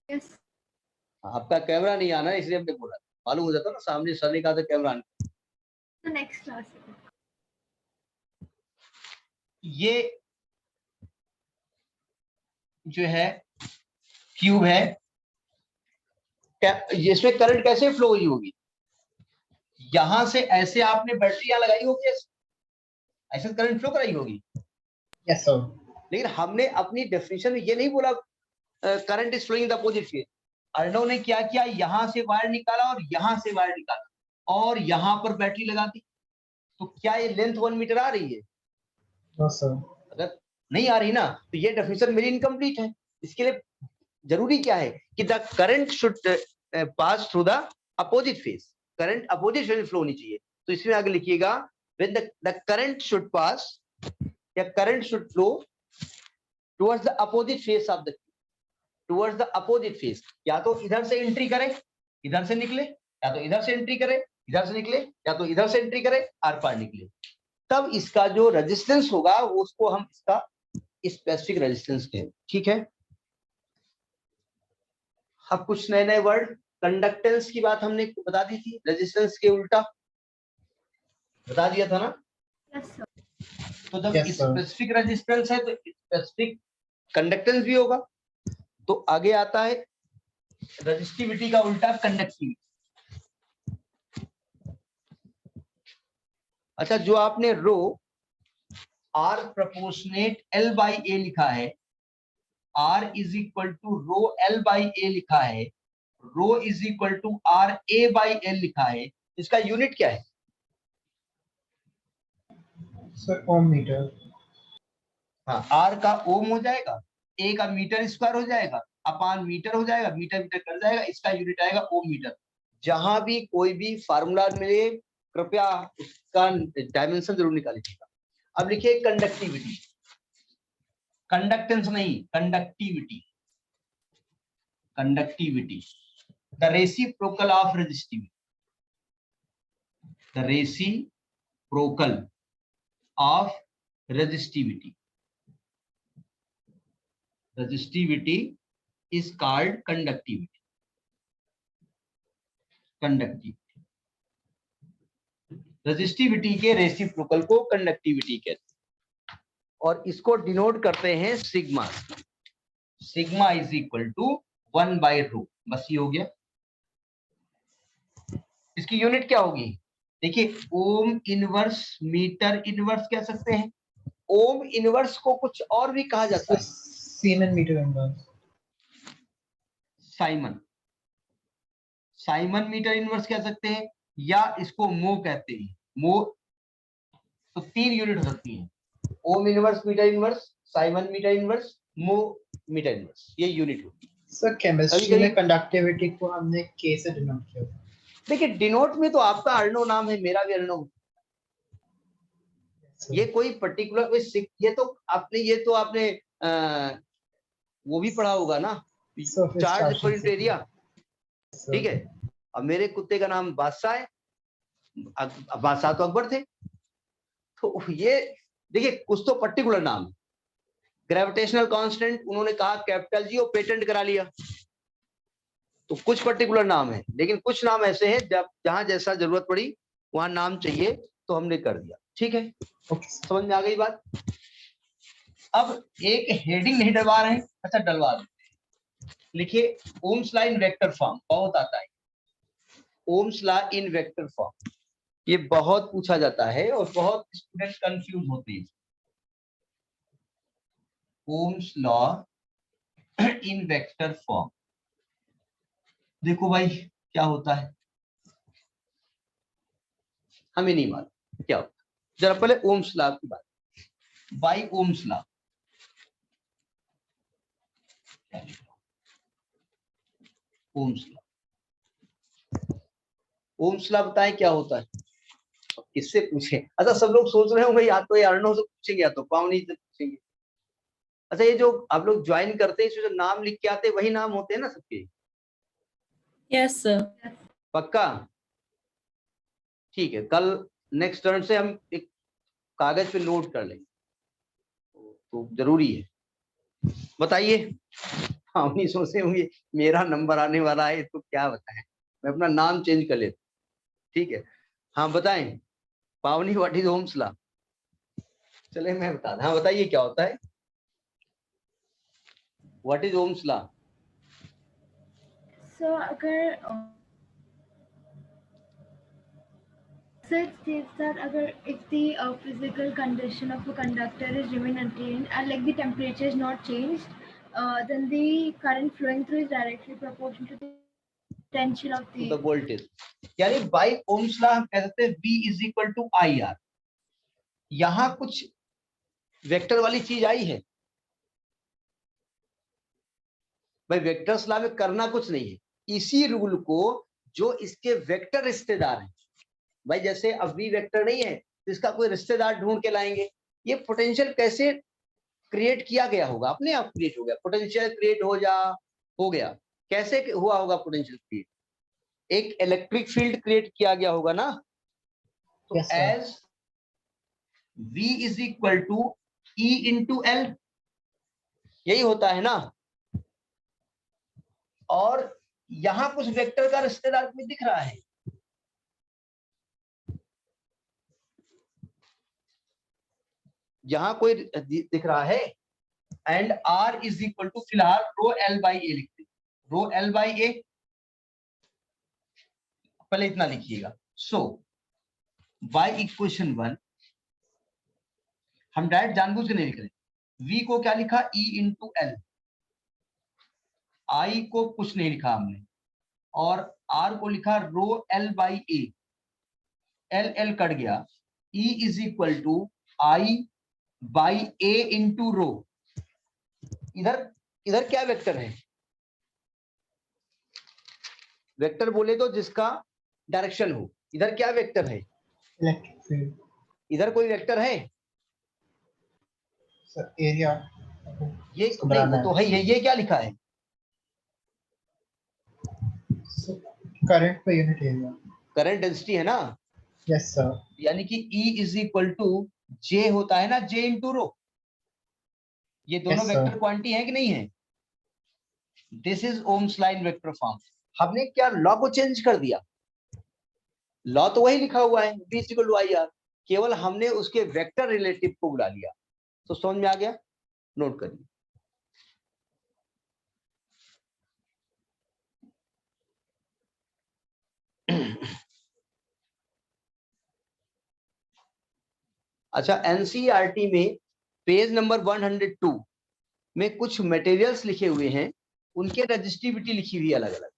S3: Yes.
S1: आपका कैमरा नहीं आना है इसलिए हमने बोला, मालूम हो जाता ना सामने सर ने कहा था कैमरा नहीं।
S3: The next class.
S1: ये जो है क्यूब है, इसमें करंट कैसे फ्लो हुई होगी? यहां से ऐसे आपने बैटरी यहां लगाई होगी, ऐसे करंट फ्लो कराई होगी।
S4: Yes, sir.
S1: लेकिन हमने अपनी डेफिनेशन में ये नहीं बोला current is flowing the opposite phase. Arnav ने क्या किया, यहां से वायर निकाला और यहां से वायर निकाला और यहां पर बैटरी लगा दी। तो क्या ये लेंथ 1 मीटर आ रही है?
S4: No, sir.
S1: अगर नहीं आ रही ना तो ये डेफिनेशन मेरी इनकम्प्लीट है। इसके लिए जरूरी क्या है कि the current should pass through the opposite phase, current opposite phase में फ्लो होनी चाहिए। तो इसमें आगे लिखिएगा when the current should pass या current should flow towards the opposite phase of the, towards the opposite phase. या तो इधर से एंट्री करे इधर से निकले, या तो इधर से एंट्री करे इधर से निकले, या तो इधर से एंट्री करे आर पार निकले। तब इसका जो रेजिस्टेंस होगा वो उसको हम इसका स्पेसिफिक रेजिस्टेंस कहें। ठीक है। अब कुछ नए नए वर्ड, कंडक्टेंस की बात हमने बता दी थी, रेजिस्टेंस के उल्टा बता दिया था ना?
S3: Yes, sir.
S1: तो जब
S4: Yes, sir.
S1: स्पेसिफिक रेजिस्टेंस है तो स्पेसिफिक कंडक्टेंस भी होगा। तो आगे आता है रेजिस्टिविटी का उल्टा कंडक्टिविटी। अच्छा, जो आपने rho R proportionate L by A लिखा है, R is equal to rho L by A लिखा है, rho is equal to R A by L लिखा है, इसका यूनिट क्या है?
S4: Sir, ohm meter.
S1: हाँ, आर का ओम हो जाएगा, ए का मीटर स्क्वायर हो जाएगा, अपान मीटर हो जाएगा, मीटर मीटर कर जाएगा, इसका यूनिट आएगा ओम मीटर। जहां भी कोई भी फार्मूला मिले कृपया उसका डायमेंशन जरूर निकालिएगा। अब लिखिए कंडक्टिविटी, कंडक्टेंस नहीं, conductivity, conductivity the reciprocal of resistivity, the reciprocal of resistivity, resistivity is called conductivity, conductivity, resistivity के रेसिप्रोकल को कंडक्टिविटी कहते हैं और इसको डिनोट करते हैं sigma, sigma is equal to 1 by rho. बस ये हो गया। इसकी यूनिट क्या होगी? देखिए ओम इनवर्स मीटर इनवर्स कह सकते हैं, ओम इनवर्स को कुछ और भी कहा जाता है,
S4: Siemens meter inverse.
S1: Siemens, siemens meter inverse कह सकते हैं, या इसको मो कहते हैं, मो। तो 3 यूनिट हो सकती है, ohm inverse, meter inverse, siemens meter inverse, mho meter inverse, ये यूनिट होती है।
S4: सर केमिस्ट्री
S1: कभी-कभी-
S4: में कंडक्टिविटी को हमने K से डिनोट किया था।
S1: देखिए डिनोट में तो आपका अर्णव नाम है, मेरा भी अर्णव,
S4: Sir.
S1: ये कोई पर्टिकुलर कोई ये तो आपने वो भी पढ़ा होगा ना,
S4: Surface
S1: चार्ज
S4: charge
S1: पर
S4: density.
S1: Area,
S4: Sir.
S1: ठीक है। अब मेरे कुत्ते का नाम बादशाह है, बादशाह तो अकबर थे, तो ये देखिए कुछ तो पर्टिकुलर नाम है। ग्रेविटेशनल कांस्टेंट उन्होंने कहा कैपिटल जी, और पेटेंट करा लिया, तो कुछ पर्टिकुलर नाम है, लेकिन कुछ नाम ऐसे हैं जब जहां जैसा जरूरत पड़ी वहां नाम चाहिए तो हमने कर दिया, ठीक है।
S4: Okay.
S1: समझ में आ गई बात। अब एक हेडिंग नहीं डलवा रहे हैं, अच्छा डलवा दें, लिखिए Ohm's law in vector form, बहुत आता है Ohm's law in vector form, ये बहुत पूछा जाता है और बहुत स्टूडेंट कंफ्यूज होते हैं। Ohm's law in vector form, देखो भाई क्या होता है, हमें नहीं मालूम क्या होता है। जरा पहले ओम्स लॉ की बात, by Ohm's law, Ohm's law, Ohm's law बताएं क्या होता है, किससे पूछे। अच्छा सब लोग सोच रहे होंगे या तो ये अर्णव से पूछेंगे या तो पावनी से पूछेंगे। अच्छा ये जो आप लोग ज्वाइन करते हैं इसमें जो नाम लिख के आते हैं वही नाम होते हैं ना सबके,
S2: Yes, sir.
S1: पक्का? ठीक है, कल नेक्स्ट टर्न से हम एक कागज पे नोट कर लेंगे, तो जरूरी है। बताइए, हम नहीं सोचते होंगे मेरा नंबर आने वाला है तो क्या बताएं, मैं अपना नाम चेंज कर लेता, ठीक है। हाँ बताएं पावनी, व्हाट इज ओम्स लॉ? चले मैं बता दूं, हाँ बताइए क्या होता है, what is Ohm's law?
S3: So अगर so it states that if the physical condition of a conductor is remain unchanged and like the temperature is not changed, then the current flowing through is directly proportional to the potential of
S1: the
S3: the
S1: voltage, यानी by Ohm's law हम कह सकते हैं V is equal to I R. यहां कुछ vector वाली चीज आई है भाई, वेक्टर्स लॉ में करना कुछ नहीं है, इसी रूल को जो इसके वेक्टर रिश्तेदार हैं भाई, जैसे अब V वेक्टर नहीं है तो इसका कोई रिश्तेदार ढूंढ के लाएंगे, ये पोटेंशियल कैसे क्रिएट किया गया होगा, अपने आप क्रिएट हो गया, पोटेंशियल क्रिएट हो गया, कैसे हुआ होगा पोटेंशियल क्रिएट, एक इलेक्ट्रिक फील्ड क्रिएट किया गया होगा ना, तो
S4: Yes, sir.
S1: As V is equal to E into L, यही होता है ना। और यहां कुछ वेक्टर का रिश्तेदार कोई दिख रहा है, यहां कोई दिख रहा है, and R is equal to फिलहाल रो एल बाई ए लिखते, रो एल बाई ए, पहले इतना लिखिएगा। सो बाय इक्वेशन 1 हम डायरेक्ट जानबूझ के नहीं लिख रहे, V को क्या लिखा E इंटू एल, I को कुछ नहीं लिखा हमने, और R को लिखा rho L by A, L L cut गया, E is equal to I by A into rho. इधर इधर क्या वेक्टर है, वेक्टर बोले तो जिसका डायरेक्शन हो, इधर क्या वेक्टर है,
S4: Electric field.
S1: इधर कोई वेक्टर है,
S4: Sir, area.
S1: ये
S4: इसको
S1: नहीं,
S4: बनाना
S1: वो तो है, ये क्या लिखा है,
S4: So, current per unit area.
S1: Current density है ना,
S4: Yes, sir.
S1: यानी कि E is equal to J होता है ना, J इंटू रो, ये दोनों
S4: Yes, sir.
S1: वेक्टर क्वांटिटी है कि नहीं है, this is Ohm's law in vector form. हमने क्या लॉ को चेंज कर दिया, लॉ तो वही लिखा हुआ है V equal to I R, केवल हमने उसके वेक्टर रिलेटिव को बुला लिया, तो समझ में आ गया, नोट करिए। अच्छा एनसीईआरटी में पेज नंबर 102 में कुछ मटेरियल्स लिखे हुए हैं, उनके रजिस्टिविटी लिखी हुई है अलग अलग।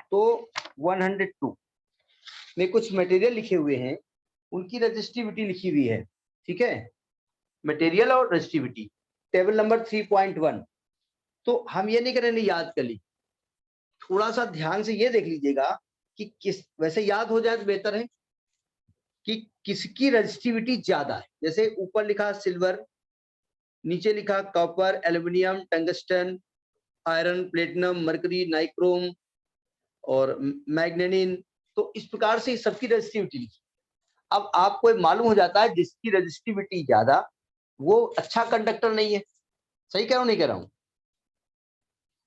S1: तो 102 में कुछ मटेरियल लिखे हुए हैं, उनकी रजिस्टिविटी लिखी हुई है, ठीक है, मटेरियल और रजिस्टिविटी, टेबल नंबर 3.1। तो हम ये नहीं करेंगे याद कर ली, थोड़ा सा ध्यान से ये देख लीजिएगा कि किस, वैसे याद हो जाए तो बेहतर है कि किसकी रजिस्टिविटी ज्यादा है। जैसे ऊपर लिखा सिल्वर, नीचे लिखा copper, aluminium, tungsten, iron, platinum, mercury, nichrome और मैग्नेनिन। तो इस प्रकार से सबकी रजिस्टिविटी लिखी। अब आपको मालूम हो जाता है जिसकी रजिस्टिविटी ज्यादा वो अच्छा कंडक्टर नहीं है। सही कह रहा हूं नहीं कह रहा हूं?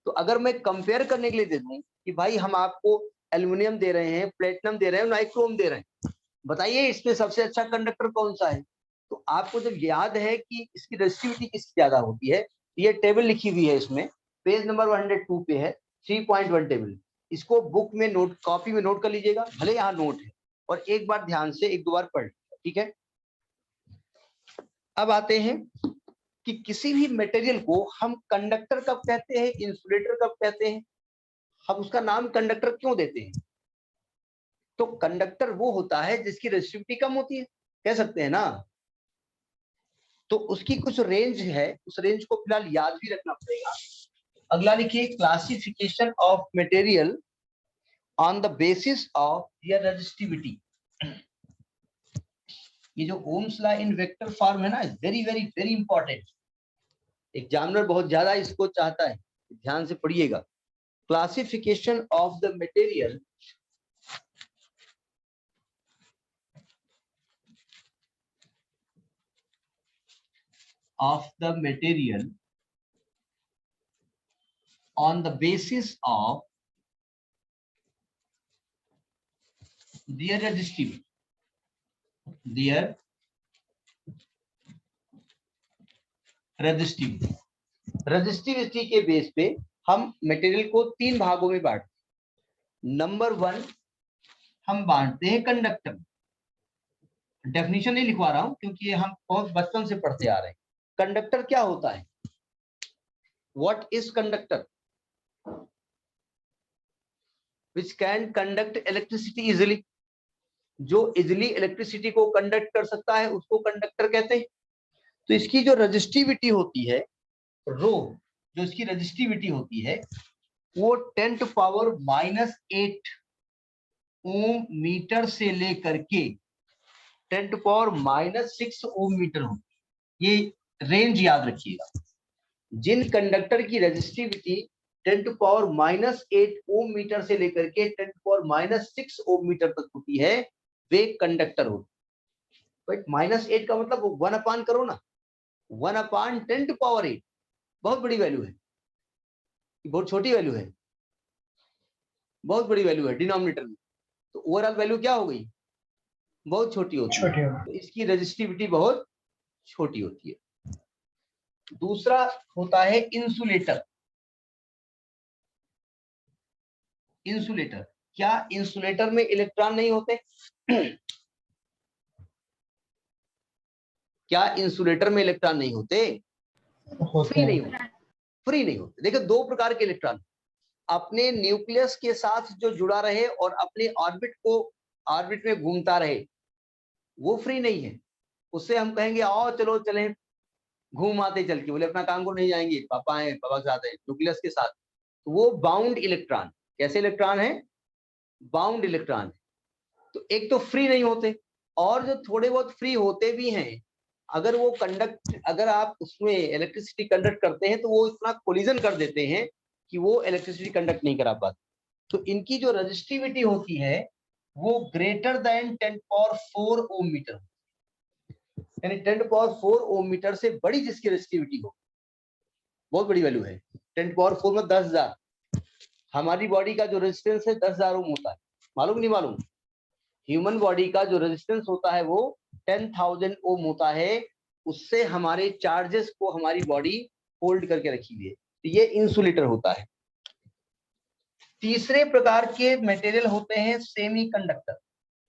S1: तो अगर मैं कंपेयर करने के लिए दे दूं कि भाई हम आपको एल्युमिनियम दे रहे हैं, प्लेटिनम दे रहे हैं, नाइक्रोम दे रहे हैं, बताइए इसमें सबसे अच्छा कंडक्टर कौन सा है। तो आपको जब याद है कि इसकी रजिस्टिविटी किसकी ज्यादा होती है, ये टेबल लिखी हुई है, इसमें पेज नंबर 102 पे है 3.1 टेबल। इसको बुक में नोट, कॉपी में नोट कर लीजिएगा, भले यहाँ नोट है, और एक बार ध्यान से एक दो बार पढ़ लीजिएगा, ठीक है। अब आते हैं कि किसी भी मटेरियल को हम कंडक्टर कब कहते हैं, इंसुलेटर कब कहते हैं, हम उसका नाम कंडक्टर क्यों देते हैं। तो कंडक्टर वो होता है जिसकी रेजिस्टिविटी कम होती है, कह सकते हैं ना। तो उसकी कुछ रेंज है, उस रेंज को फिलहाल याद भी रखना पड़ेगा। अगला लिखिए, classification of material on the basis of their resistivity. ये जो Ohm's law in vector form है ना, very very very important. Examiner बहुत ज्यादा इसको चाहता है, ध्यान से पढ़िएगा। Classification of the material on the basis of their resistivity, resistivity के बेस पे हम मटेरियल को तीन भागों में बांटते हैं। नंबर 1 हम बांटते हैं कंडक्टर। डेफिनेशन नहीं लिखवा रहा हूं क्योंकि ये हम बहुत बचपन से पढ़ते आ रहे हैं। कंडक्टर क्या होता है, what is conductor? Which can conduct electricity easily, जो इजिली इलेक्ट्रिसिटी को कंडक्ट कर सकता है उसको कंडक्टर कहते हैं। तो इसकी जो रजिस्टिविटी होती है, रो, जो इसकी रजिस्टिविटी होती है वो 10⁻⁻8 ओम मीटर से लेकर के 10⁻⁻6 ओम मीटर होती है। ये रेंज याद रखिएगा। जिन कंडक्टर की रजिस्टिविटी 10⁻⁻8 ओम मीटर से लेकर के 10⁻⁻6 ओम मीटर तक होती है वे कंडक्टर होते हैं। -8 का मतलब 1 अपान करो ना, 1/10⁸ बहुत बड़ी वैल्यू है, बहुत छोटी वैल्यू है, बहुत बड़ी वैल्यू है डिनोमिनेटर में। तो ओवरऑल वैल्यू क्या हो गई, बहुत छोटी होती है। तो इसकी रजिस्टिविटी बहुत छोटी होती है। दूसरा होता है इंसुलेटर। इंसुलेटर, क्या इंसुलेटर में इलेक्ट्रॉन नहीं होते? क्या इंसुलेटर में इलेक्ट्रॉन नहीं होते? फ्री नहीं होते, फ्री नहीं होते। देखो दो प्रकार के इलेक्ट्रॉन, अपने न्यूक्लियस के साथ जो जुड़ा रहे और अपने ऑर्बिट में घूमता रहे, वो फ्री नहीं है। उससे हम कहेंगे आओ चलो चलें घूम आते चल के, बोले अपना काम को नहीं जाएंगे, पापा है पापा के साथ है, न्यूक्लियस के साथ। तो वो बाउंड इलेक्ट्रॉन, कैसे इलेक्ट्रॉन है, बाउंड इलेक्ट्रॉन। तो एक तो फ्री नहीं होते, और जो थोड़े बहुत फ्री होते भी हैं, अगर वो अगर आप उसमें इलेक्ट्रिसिटी कंडक्ट करते हैं तो वो इतना कोलिजन कर देते हैं कि वो इलेक्ट्रिसिटी कंडक्ट नहीं करा पाते। तो इनकी जो रजिस्टिविटी होती है वो ग्रेटर देन 10⁻⁴ ओम मीटर, यानी 10⁻⁴ ओम मीटर से बड़ी जिसकी रजिस्टिविटी हो, बहुत बड़ी वैल्यू है। 10⁻⁴ में 10,000, हमारी बॉडी का जो रेजिस्टेंस है 10,000 ओम होता है, मालूम नहीं मालूम? ह्यूमन बॉडी का जो रेजिस्टेंस होता है वो 10,000 ओम होता है। उससे हमारे चार्जेस को हमारी बॉडी होल्ड करके रखी हुई है। तो ये इंसुलेटर होता है। तीसरे प्रकार के मटेरियल होते हैं सेमीकंडक्टर,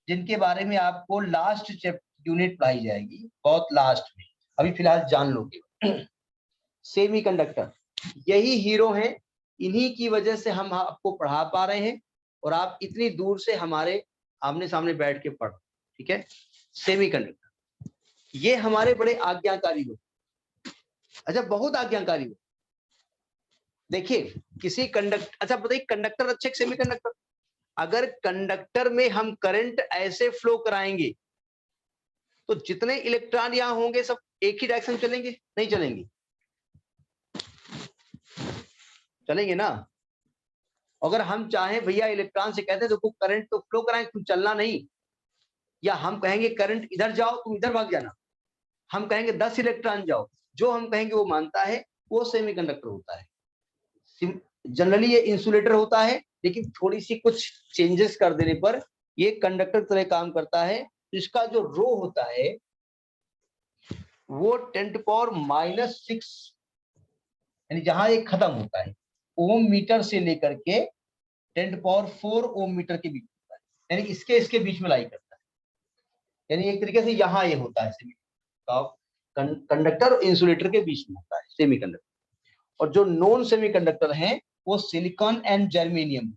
S1: जिनके बारे में आपको लास्ट यूनिट पढ़ाई जाएगी, बहुत लास्ट में। अभी फिलहाल जान लोगे। सेमीकंडक्टर, यही हीरो हैं, इन्हीं की वजह से हम आपको पढ़ा पा रहे हैं और आप इतनी दूर से हमारे आमने सामने बैठ के पढ़, ठीक है। सेमीकंडक्टर ये हमारे बड़े आज्ञाकारी हो, अच्छा बहुत आज्ञाकारी हो। देखिए किसी अच्छा बताइए, कंडक्टर अच्छे सेमीकंडक्टर, अगर कंडक्टर में हम करंट ऐसे फ्लो कराएंगे तो जितने इलेक्ट्रॉन यहां होंगे सब एक ही डायरेक्शन चलेंगे? नहीं चलेंगे, चलेंगे ना। अगर हम चाहें भैया इलेक्ट्रॉन से कहते हैं देखो करंट तो फ्लो कराएं, तुम चलना नहीं, या हम कहेंगे करंट इधर जाओ तुम इधर भाग जाना, हम कहेंगे 10 इलेक्ट्रॉन जाओ, जो हम कहेंगे वो मानता है, वो सेमीकंडक्टर होता है। जनरली ये इंसुलेटर होता है, लेकिन थोड़ी सी कुछ चेंजेस कर देने पर ये कंडक्टर तरह काम करता है। इसका जो रो होता है वो 10⁻⁻⁶, यानी जहां ये खत्म होता है ओम मीटर से लेकर के 10⁴ ओम मीटर के बीच होता है, यानी इसके बीच में लाई करता है, यानी एक तरीके से यहाँ ये होता है कंडक्टर और इंसुलेटर के बीच में होता है सेमीकंडक्टर। और जो नॉन सेमीकंडक्टर हैं वो सिलिकॉन एंड जर्मेनियम,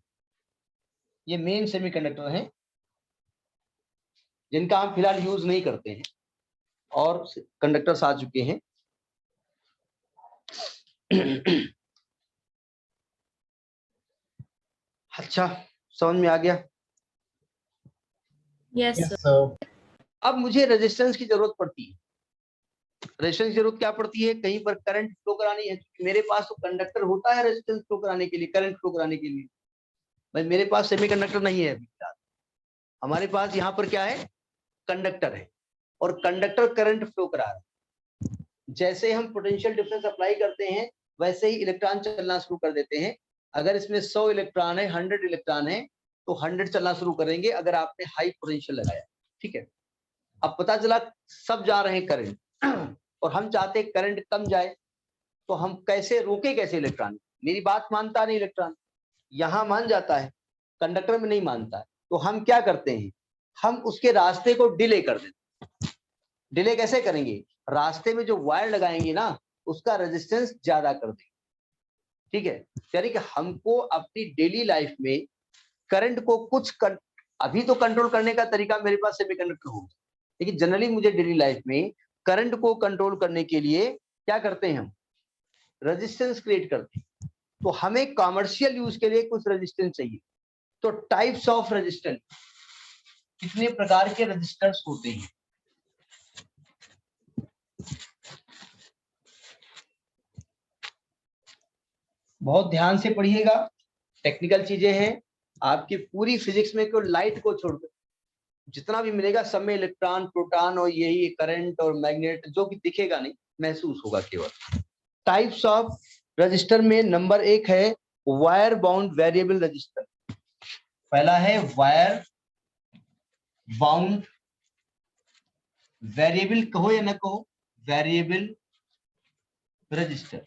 S1: ये मेन सेमीकंडक्टर हैं जिनका हम फिलहाल यूज नहीं करते हैं और कंडक्टर्स आ चुके हैं। अच्छा समझ में आ गया?
S2: Yes,
S4: Yes,
S2: sir.
S4: sir.
S1: अब मुझे रेजिस्टेंस की जरूरत पड़ती है। रेजिस्टेंस की जरूरत क्या पड़ती है? कहीं पर करंट फ्लो करानी है, मेरे पास तो कंडक्टर होता है रेजिस्टेंस फ्लो कराने के लिए, करंट फ्लो कराने के लिए। भाई मेरे पास सेमीकंडक्टर नहीं है अभी, हमारे पास यहाँ पर क्या है? कंडक्टर है, और कंडक्टर करंट फ्लो करा रहा है। जैसे हम पोटेंशियल डिफरेंस अप्लाई करते हैं वैसे ही इलेक्ट्रॉन चलना शुरू कर देते हैं। अगर इसमें 100 इलेक्ट्रॉन है, 100 इलेक्ट्रॉन है, तो 100 चलना शुरू करेंगे अगर आपने हाई पोटेंशियल लगाया, ठीक है। अब पता चला सब जा रहे हैं करंट और हम चाहते हैं करंट कम जाए, तो हम कैसे रोके, कैसे इलेक्ट्रॉन? मेरी बात मानता नहीं इलेक्ट्रॉन, यहां मान जाता है, कंडक्टर में नहीं मानता है, तो हम क्या करते हैं, हम उसके रास्ते को डिले कर देते हैं। डिले कैसे करेंगे? रास्ते में जो वायर लगाएंगे ना उसका रेजिस्टेंस ज्यादा कर देंगे, ठीक है। यानी कि हमको अपनी डेली लाइफ में करंट को अभी तो कंट्रोल करने का तरीका मेरे पास सेमीकंडक्टर होगा, लेकिन जनरली मुझे डेली लाइफ में करंट को कंट्रोल करने के लिए क्या करते हैं, हम रेजिस्टेंस क्रिएट करते हैं। तो हमें कॉमर्शियल यूज के लिए कुछ रेजिस्टेंस चाहिए। तो टाइप्स ऑफ रेजिस्टेंस, कितने प्रकार के रेजिस्टर्स होते हैं? बहुत ध्यान से पढ़िएगा, टेक्निकल चीजें हैं। आपकी पूरी फिजिक्स में केवल लाइट को छोड़कर जितना भी मिलेगा सब में इलेक्ट्रॉन, प्रोटॉन और यही करंट और मैग्नेट, जो कि दिखेगा नहीं, महसूस होगा केवल। टाइप्स ऑफ रजिस्टर में नंबर 1 है वायर बाउंड वेरिएबल रजिस्टर। पहला है वायर बाउंड वेरिएबल, कहो या ना कहो, वेरिएबल रजिस्टर।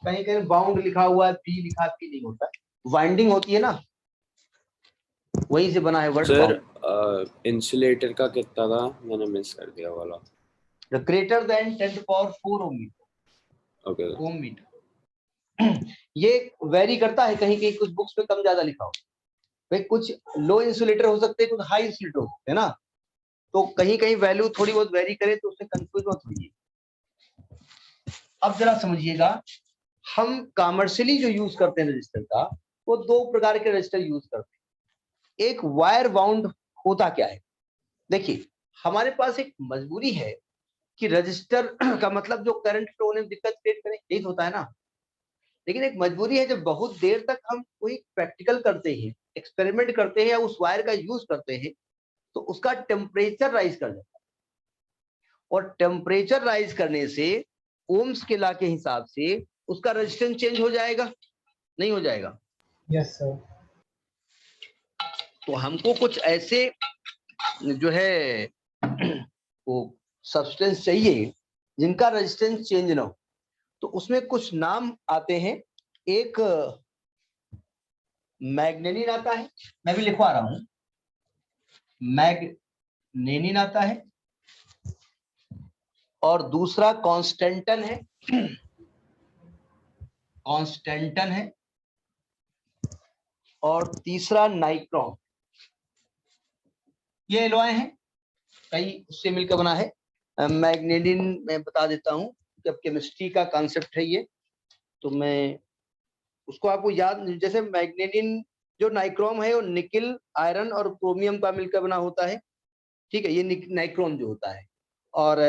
S1: कहीं कहीं बाउंड लिखा हुआ है, पी लिखा, पी नहीं होता, वाइंडिंग होती है ना, वहीं से बना है वर्ड।
S5: सर इंसुलेटर का कितना था, मैंने मिस कर दिया वाला।
S1: ग्रेटर देन 10⁴ ओम मीटर।
S5: ओके
S1: ओम मीटर ये वेरी करता है, कहीं कहीं कुछ बुक्स में कम ज्यादा लिखा हो, भाई कुछ लो इंसुलेटर हो सकते हैं, कुछ हाई इंसुलेटर हो सकते हैं ना, तो कहीं कहीं वैल्यू थोड़ी बहुत वेरी करे तो उससे कंफ्यूज मत होइए। अब जरा समझिएगा, हम कॉमर्शियली जो यूज करते हैं रजिस्टर का, वो 2 प्रकार के रजिस्टर यूज करते हैं। एक वायर बाउंड होता क्या है, देखिए हमारे पास एक मजबूरी है कि रजिस्टर का मतलब जो करंट फ्लो में दिक्कत क्रिएट करे, यही तो होता है ना। लेकिन एक मजबूरी है, जब बहुत देर तक हम कोई प्रैक्टिकल करते हैं, एक्सपेरिमेंट करते हैं या उस वायर का यूज करते हैं, तो उसका टेम्परेचर राइज कर जाता है, और टेम्परेचर राइज करने से ओम्स के लॉ के हिसाब से उसका रेजिस्टेंस चेंज हो जाएगा, नहीं हो जाएगा?
S4: Yes, sir.
S1: तो हमको कुछ ऐसे जो है वो सब्सटेंस चाहिए जिनका रेजिस्टेंस चेंज ना हो। तो उसमें कुछ नाम आते हैं, एक मैग्नेनिन आता है, मैं भी लिखवा रहा हूं, नेनिन आता है, और दूसरा कॉन्स्टेंटन है, कॉन्स्टेंटन है, और तीसरा नाइक्रोम। ये एलॉय हैं, कई उससे मिलकर बना है। मैग्नेनिन मैं बता देता हूं, जब केमिस्ट्री का कॉन्सेप्ट है ये, तो मैं उसको आपको याद, जैसे मैग्नेनिन जो नाइक्रोम है वो निकिल, आयरन और क्रोमियम का मिलकर बना होता है, ठीक है, ये नाइक्रोम जो होता है, और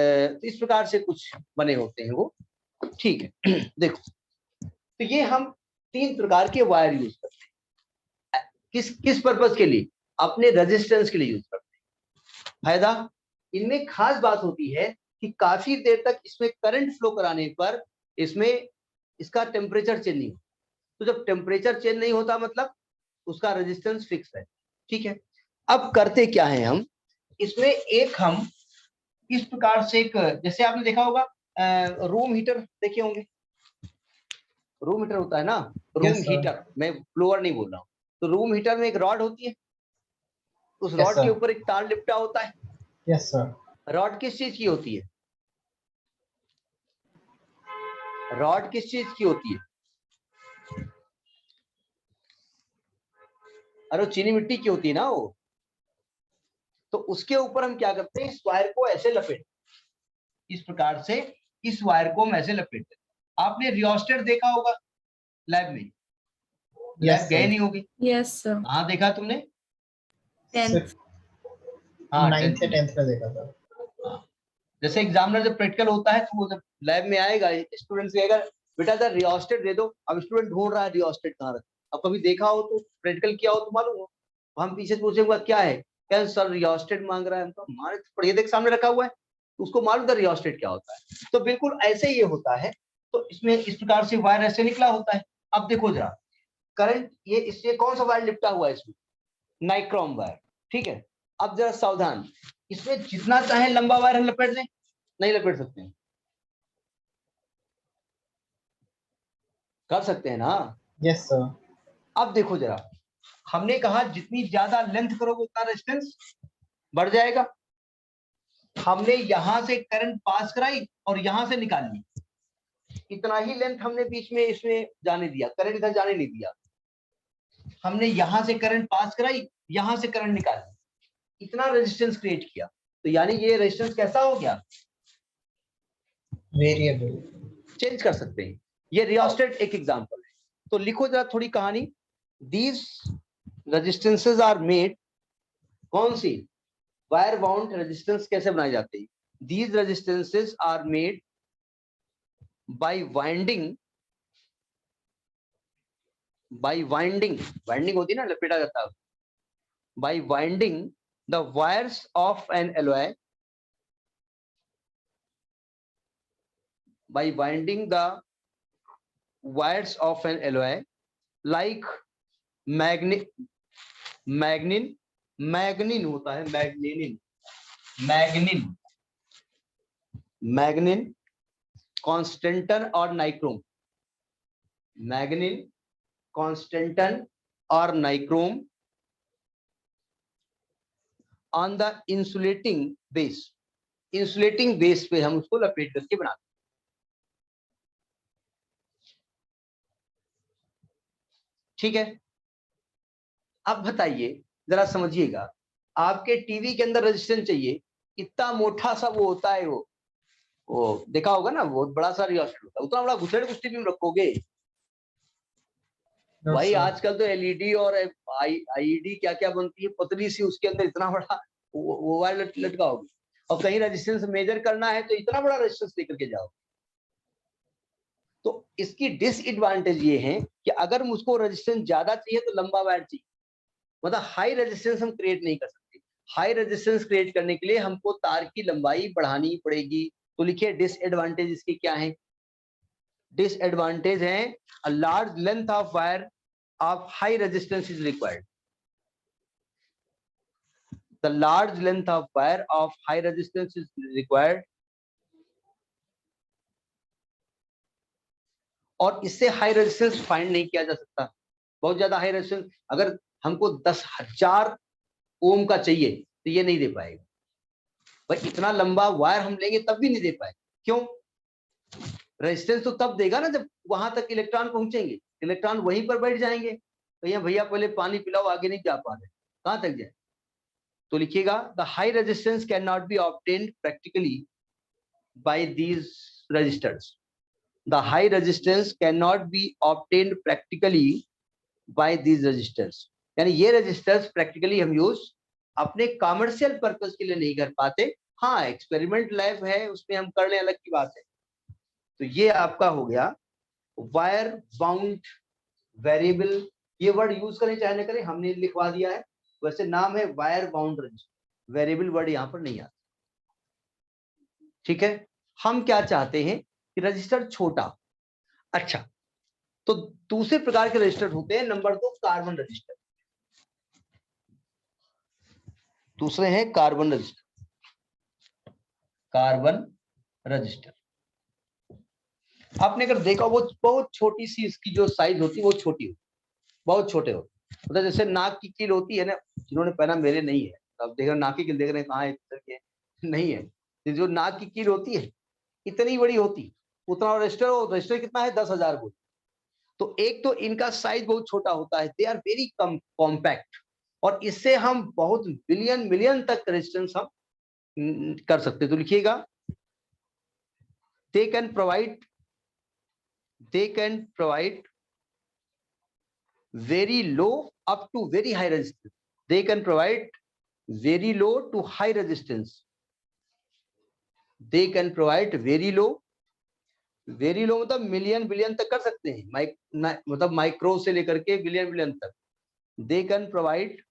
S1: इस प्रकार से कुछ बने होते हैं वो, ठीक है। देखो, तो ये हम 3 प्रकार के वायर यूज करते हैं, किस पर्पज के लिए? अपने रेजिस्टेंस के लिए यूज करते हैं। फायदा इनमें खास बात होती है कि काफी देर तक इसमें करंट फ्लो कराने पर इसमें इसका टेम्परेचर चेंज नहीं होता। तो जब टेम्परेचर चेंज नहीं होता मतलब उसका रेजिस्टेंस फिक्स है, ठीक है। अब करते क्या है हम इसमें, एक हम इस प्रकार से एक, जैसे आपने देखा होगा रूम हीटर देखे होंगे, रूम हीटर होता है ना, रूम
S4: Yes, sir.
S1: हीटर, मैं ब्लोअर नहीं बोल रहा हूँ। तो रूम हीटर में एक रॉड होती है, उस
S4: Yes,
S1: रॉड
S4: sir.
S1: के ऊपर एक तार लिपटा होता है।
S4: Yes, sir.
S1: रॉड किस चीज की होती है? रॉड किस चीज की होती है? अरे वो चीनी मिट्टी की होती है ना वो। तो उसके ऊपर हम क्या करते हैं, इस वायर को ऐसे लपेट, इस प्रकार से इस वायर को हम ऐसे लपेटते। आपने रियोस्टेट देखा होगा लैब में, लैब
S4: Yes,
S1: गए
S4: sir.
S1: नहीं होगी,
S2: Yes, sir.
S1: कहाँ देखा तुमने?
S2: 10th.
S1: हाँ,
S4: 9th से
S1: 10th में।
S4: 10th में देखा था।
S1: हाँ। जैसे एग्जामिनर जब प्रैक्टिकल होता है तो वो जब लैब में आएगा, स्टूडेंट से कहेगा बेटा सर रियोस्टेट दे दो। अब स्टूडेंट ढूंढ रहा है रियोस्टेट कहाँ रखा। अब कभी देखा हो तो, प्रैक्टिकल किया हो तो मालूम हो। हम पीछे से पूछेंगे क्या है, क्या सर रियोस्टेट मांग रहा है। हमको हमारे तो ये देख सामने रखा हुआ है, तो उसको मालूम था रियोस्टेट क्या होता है। तो बिल्कुल ऐसे ही ये होता है। तो इसमें इस प्रकार से वायर ऐसे निकला होता है। अब देखो जरा करंट, ये इससे कौन सा वायर लिपटा हुआ है इसमें? नाइक्रोम वायर, ठीक है। अब जरा सावधान, इसमें जितना चाहे लंबा वायर हम लपेट दें, नहीं लपेट सकते हैं? कर सकते हैं ना?
S4: Yes, sir.
S1: अब देखो जरा, हमने कहा जितनी ज्यादा लेंथ करोगे उतना रेजिस्टेंस बढ़ जाएगा। हमने यहां से करंट पास कराई और यहां से निकाल ली, इतना ही लेंथ हमने बीच में इसमें जाने दिया, करंट इधर जाने नहीं दिया। हमने यहां से करंट पास कराई, यहां से करंट निकाल ली, इतना रेजिस्टेंस क्रिएट किया। तो यानी ये रेजिस्टेंस कैसा हो गया?
S4: Variable.
S1: चेंज कर सकते हैं। ये रियोस्टेट एक एग्जांपल है। तो लिखो जरा थोड़ी कहानी। दीज रेजिस्टेंसेस आर मेड, कौन सी? वायर बाउंड रेजिस्टेंस कैसे बनाए जाते हैं? These resistances are made by winding, winding होती है ना, लपेटा जाता है। By winding the wires of an alloy, by winding the wires of an alloy like magnin होता है, मैग्निन, कॉन्स्टेंटन और नाइक्रोम, मैग्निन, कॉन्स्टेंटन और nichrome on the insulating base, insulating base पे हम उसको लपेट करके बनाते हैं। ठीक है। अब बताइए, जरा समझिएगा, आपके टीवी के अंदर रेजिस्टेंस चाहिए, इतना मोटा सा वो होता है, वो देखा होगा ना, बहुत बड़ा सा रियोस्टेट होता है, उतना बड़ा घुसेड़ कुछ टीवी में रखोगे?
S4: No,
S1: भाई
S4: sir.
S1: आजकल तो एलईडी और आईईडी क्या क्या बनती है, पतली सी, उसके अंदर इतना बड़ा वो वायर लटका होगी। और कहीं रेजिस्टेंस मेजर करना है तो इतना बड़ा रेजिस्टेंस लेकर के जाओ। तो इसकी डिसएडवांटेज ये है कि अगर मुझको रेजिस्टेंस ज्यादा चाहिए तो लंबा वायर चाहिए, मतलब हाई रेजिस्टेंस हम क्रिएट नहीं कर सकते। हाई रेजिस्टेंस क्रिएट करने के लिए हमको तार की लंबाई बढ़ानी पड़ेगी। तो लिखिए डिसएडवांटेज इसके क्या है? डिसएडवांटेज है, a large length of wire of high resistance is required. The large length of wire of high resistance is required. और इससे हाई रेजिस्टेंस फाइंड नहीं किया जा सकता। बहुत ज्यादा हाई रेजिस्टेंस अगर हमको 10,000 ओम का चाहिए तो ये नहीं दे पाएगा। भाई इतना लंबा वायर हम लेंगे तब भी नहीं दे पाए, क्यों? रेजिस्टेंस तो तब देगा ना जब वहां तक इलेक्ट्रॉन पहुंचेंगे, इलेक्ट्रॉन वहीं पर बैठ जाएंगे। तो भैया पहले पानी पिलाओ, आगे नहीं जा पा रहे, कहां तक जाए? तो लिखिएगा the high resistance can not be obtained practically by these registers. The high resistance cannot be obtained practically by these resistors। यानी ये रेजिस्टर्स प्रैक्टिकली हम यूज अपने कमर्शियल पर्पस के लिए नहीं कर पाते। हाँ, एक्सपेरिमेंट लैब है, उसमें हम कर ले, अलग की बात है। तो ये आपका हो गया वायर बाउंड वेरिएबल। ये वर्ड यूज करें चाहे न करें, हमने लिखवा दिया है, वैसे नाम है wire bound register, variable word यहाँ पर नहीं आता। ठीक है, हम क्या चाहते हैं कि रजिस्टर छोटा। अच्छा, तो दूसरे प्रकार के रजिस्टर होते हैं, नंबर 2 कार्बन रजिस्टर। दूसरे हैं कार्बन रजिस्टर। कार्बन रजिस्टर आपने अगर देखा, वो बहुत छोटी सी इसकी जो साइज होती है वो छोटी होती, बहुत छोटे होते, मतलब जैसे नाक की कील होती है ना, जिन्होंने पहना, मेरे नहीं है, अब देख रहे नाक की कील, देख रहे हैं कहाँ है, नहीं है, जो नाक की कील होती है इतनी बड़ी होती, उतना रजिस्टर हो। रजिस्टर कितना है? 10,000 वोल्ट। तो एक तो इनका साइज बहुत छोटा होता है, दे आर वेरी कॉम्पैक्ट, और इससे हम बहुत बिलियन मिलियन तक रेजिस्टेंस हम कर सकते हैं। तो लिखिएगा they can provide very low up to very high resistance. They can provide very low to high resistance. They can provide very low मतलब मिलियन बिलियन तक कर सकते हैं, मतलब माइक्रो से लेकर के बिलियन तक। They can provide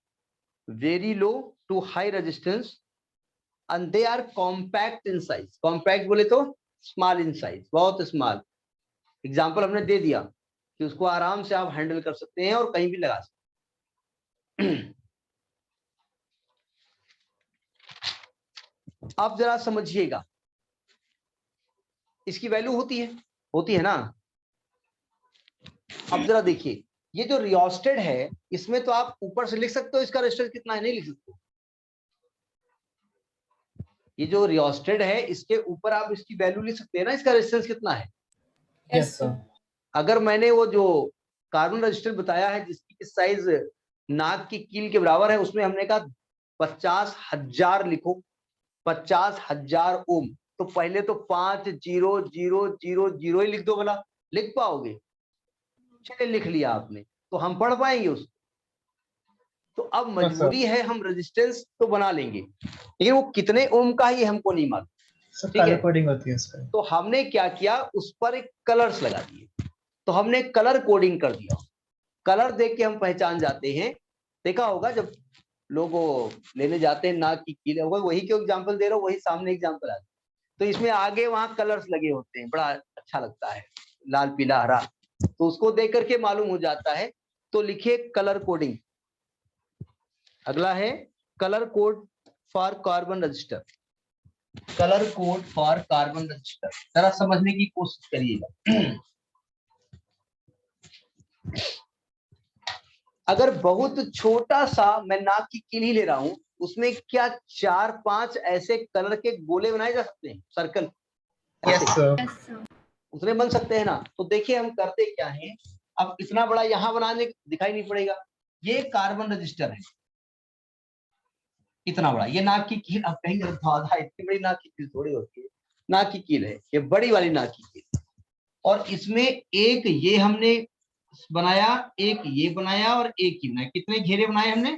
S1: very low to high resistance and they are compact in size. Compact बोले तो स्मॉल इन साइज, बहुत स्मॉल। एग्जांपल हमने दे दिया कि उसको आराम से आप हैंडल कर सकते हैं और कहीं भी लगा सकते हैं। अब जरा समझिएगा, इसकी वैल्यू होती है ना। अब जरा देखिए, ये जो रियोस्टेट है, इसमें तो आप ऊपर से लिख सकते हो इसका रेजिस्टेंस कितना है, नहीं लिख सकते। ये जो रियोस्टेट है, इसके ऊपर आप इसकी वैल्यू लिख सकते हैं ना, इसका रेजिस्टेंस कितना है।
S4: Yes, sir.
S1: अगर मैंने वो जो कार्बन रजिस्टर बताया है जिसकी साइज नाक की कील के बराबर है, उसमें हमने कहा 50,000 लिखो, 50,000 ओम। तो पहले तो 50,000 ही लिख दो, भला लिख पाओगे? चलिए लिख लिया आपने, तो हम पढ़ पाएंगे उसको। तो अब मजबूरी है, हम रेजिस्टेंस तो बना लेंगे, लेकिन वो कितने ओम का ही हमको नहीं मालूम।
S4: सर
S1: ठीक है,
S4: कलर कोडिंग होती है उसका।
S1: तो हमने क्या किया, उस पर एक कलर्स लगा दिए। तो हमने कलर कोडिंग कर दिया। कलर देख के हम पहचान जाते हैं। देखा होगा जब लोग लेने जाते हैं नाक की कील, वही क्यों एग्जांपल दे रहा हूँ, वही सामने एग्जांपल आता है। तो इसमें आगे वहां कलर्स लगे होते हैं, बड़ा अच्छा लगता है, लाल पीला हरा, तो उसको देख करके मालूम हो जाता है। तो लिखिए कलर कोडिंग। अगला है colour code for carbon register. Colour code for carbon register जरा समझने की कोशिश करिएगा। अगर बहुत छोटा सा मैं नाक की कील ही ले रहा हूं, उसमें क्या 4-5 ऐसे कलर के गोले बनाए जा सकते हैं, circle?
S4: Yes, sir.
S3: Yes, sir.
S1: उतने बन सकते हैं ना। तो देखिए हम करते क्या है, अब इतना बड़ा यहां बनाने दिखाई नहीं पड़ेगा, ये कार्बन रजिस्टर है इतना बड़ा, ये नाक की कील। आप कहेंगे दादा इतनी बड़ी नाक की कील थोड़ी होती है, नाक की कील है ये, बड़ी वाली नाक की कील। और इसमें एक ये हमने बनाया, एक ये बनाया और एक ही बनाया। कितने घेरे बनाए हमने?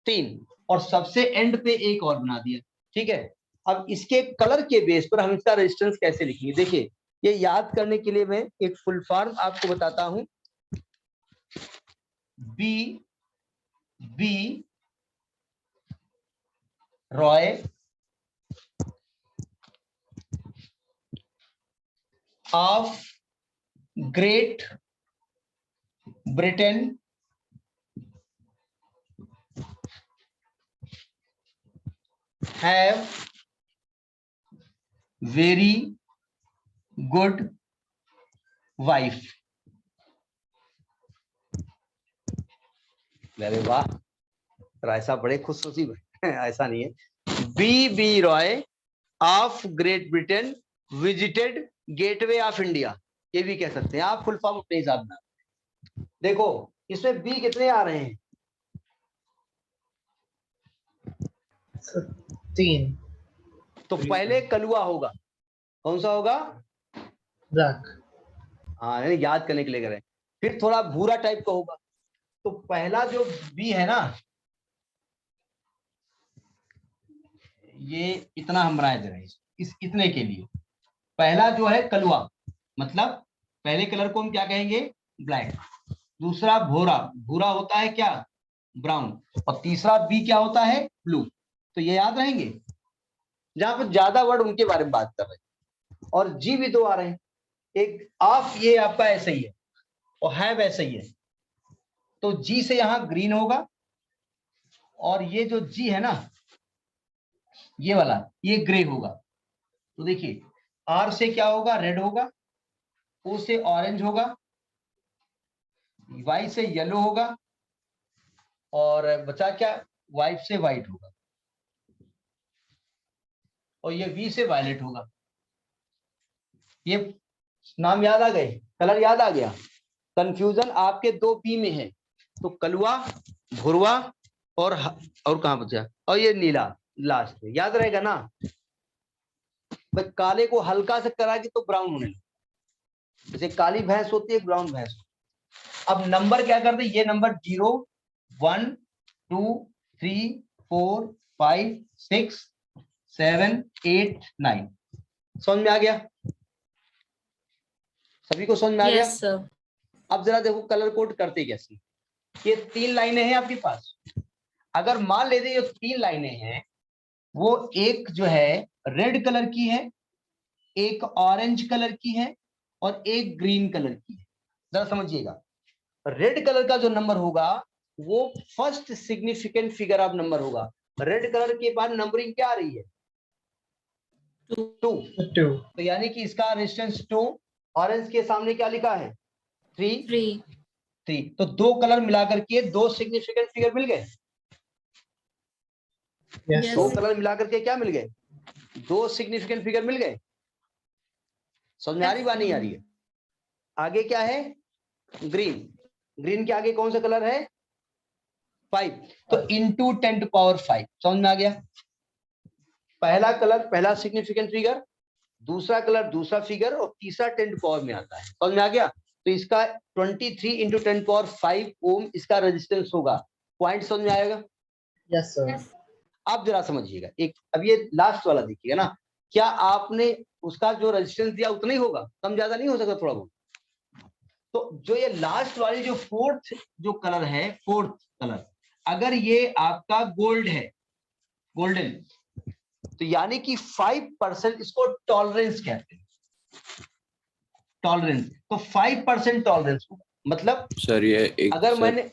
S1: 3, और सबसे एंड पे एक और बना दिया। ठीक है, अब इसके कलर के बेस पर हम इसका रेजिस्टेंस कैसे लिखेंगे, देखिए ये याद करने के लिए मैं एक फुल फॉर्म आपको बताता हूं। B Roy of Great Britain have very good wife। अरे वाह, तो ऐसा बड़े खुश नसीब है। ऐसा नहीं है, B Roy of Great Britain visited Gateway of India, ये भी कह सकते हैं आप फुल फॉर्म अपने हिसाब में। देखो इसमें बी कितने आ रहे हैं?
S4: सर 3
S1: तो पहले कलुआ होगा, कौन सा होगा?
S4: ब्लैक।
S1: हाँ यानी याद करने के लिए करें। फिर थोड़ा भूरा टाइप का होगा। तो पहला जो बी है ना, ये इतना हम राय दे रहे हैं इस इतने के लिए। पहला जो है कलुआ, मतलब पहले कलर को हम क्या कहेंगे? ब्लैक। दूसरा भूरा, भूरा होता है क्या? ब्राउन। और तीसरा बी क्या होता है? ब्लू। तो ये याद रहेंगे। जहां पर ज्यादा वर्ड उनके बारे में बात कर रहे हैं। और जी भी दो आ रहे हैं, एक ऑफ ये आपका ऐसे ही है और हैव ऐसे ही है। तो जी से यहां ग्रीन होगा, और ये जो जी है ना, ये वाला, ये ग्रे होगा। तो देखिए आर से क्या होगा? रेड होगा। ओ से ऑरेंज होगा। वाई से येलो होगा। और बचा क्या? वाइट से व्हाइट होगा। और ये वी से वायलेट होगा। ये नाम याद आ गए, कलर याद आ गया। कंफ्यूजन आपके दो पी में है। तो कलुआ, भुरवा और कहां बचा? और ये नीला लास्ट में, याद रहेगा ना। बस काले को हल्का से करा के तो ब्राउन होने लगे। जैसे काली भैंस होती है, ब्राउन भैंस। अब नंबर क्या करते? ये नंबर 0 1 2 3 4 5 6 7 8 9। समझ में आ गया? सभी को समझ में आ गया?
S2: Yes, sir.
S1: अब जरा देखो कलर कोड करते कैसे। ये 3 लाइनें हैं आपके पास। अगर मान लेते ये 3 लाइनें हैं, वो एक जो है रेड कलर की है, एक ऑरेंज कलर की है, और एक ग्रीन कलर की है। जरा समझिएगा, रेड कलर का जो नंबर होगा वो first significant figure of number होगा। रेड कलर के बाद नंबरिंग क्या आ रही है? 2।
S4: 2
S1: तो यानी कि इसका रेजिस्टेंस 2। ऑरेंज के सामने क्या लिखा है? 3।
S2: 3.
S1: तो दो कलर मिलाकर के दो सिग्निफिकेंट फिगर मिल गए।
S4: Yes
S2: Yes.
S1: दो
S4: सर।
S1: कलर मिलाकर के क्या मिल गए? दो सिग्निफिकेंट फिगर मिल गए। समझ में आ रही बात नहीं आ रही है? आगे क्या है? ग्रीन। ग्रीन के आगे कौन सा कलर है? 5। तो इंटू 10 टू पावर 5। समझ में आ गया? पहला कलर पहला सिग्निफिकेंट फिगर, दूसरा कलर दूसरा फिगर, और तीसरा 10 टू पावर में आता है। समझ में आ गया? तो इसका 23 इंटू 10 पावर 5 ओम इसका रेजिस्टेंस होगा। पॉइंट समझ में आएगा?
S4: Yes sir.
S1: आप जरा समझिएगा। एक अब ये लास्ट वाला देखिएगा ना, क्या आपने उसका जो रेजिस्टेंस दिया उतना ही होगा? कम ज्यादा नहीं हो सकता थोड़ा बहुत? तो जो ये लास्ट वाली जो फोर्थ जो कलर है, फोर्थ कलर, अगर ये आपका गोल्ड है, गोल्डन, तो यानी कि 5% इसको टॉलरेंस कहते हैं। टॉलरेंस, तो 5% टॉलरेंस होगा। मतलब
S5: सर ये एक
S1: अगर मैंने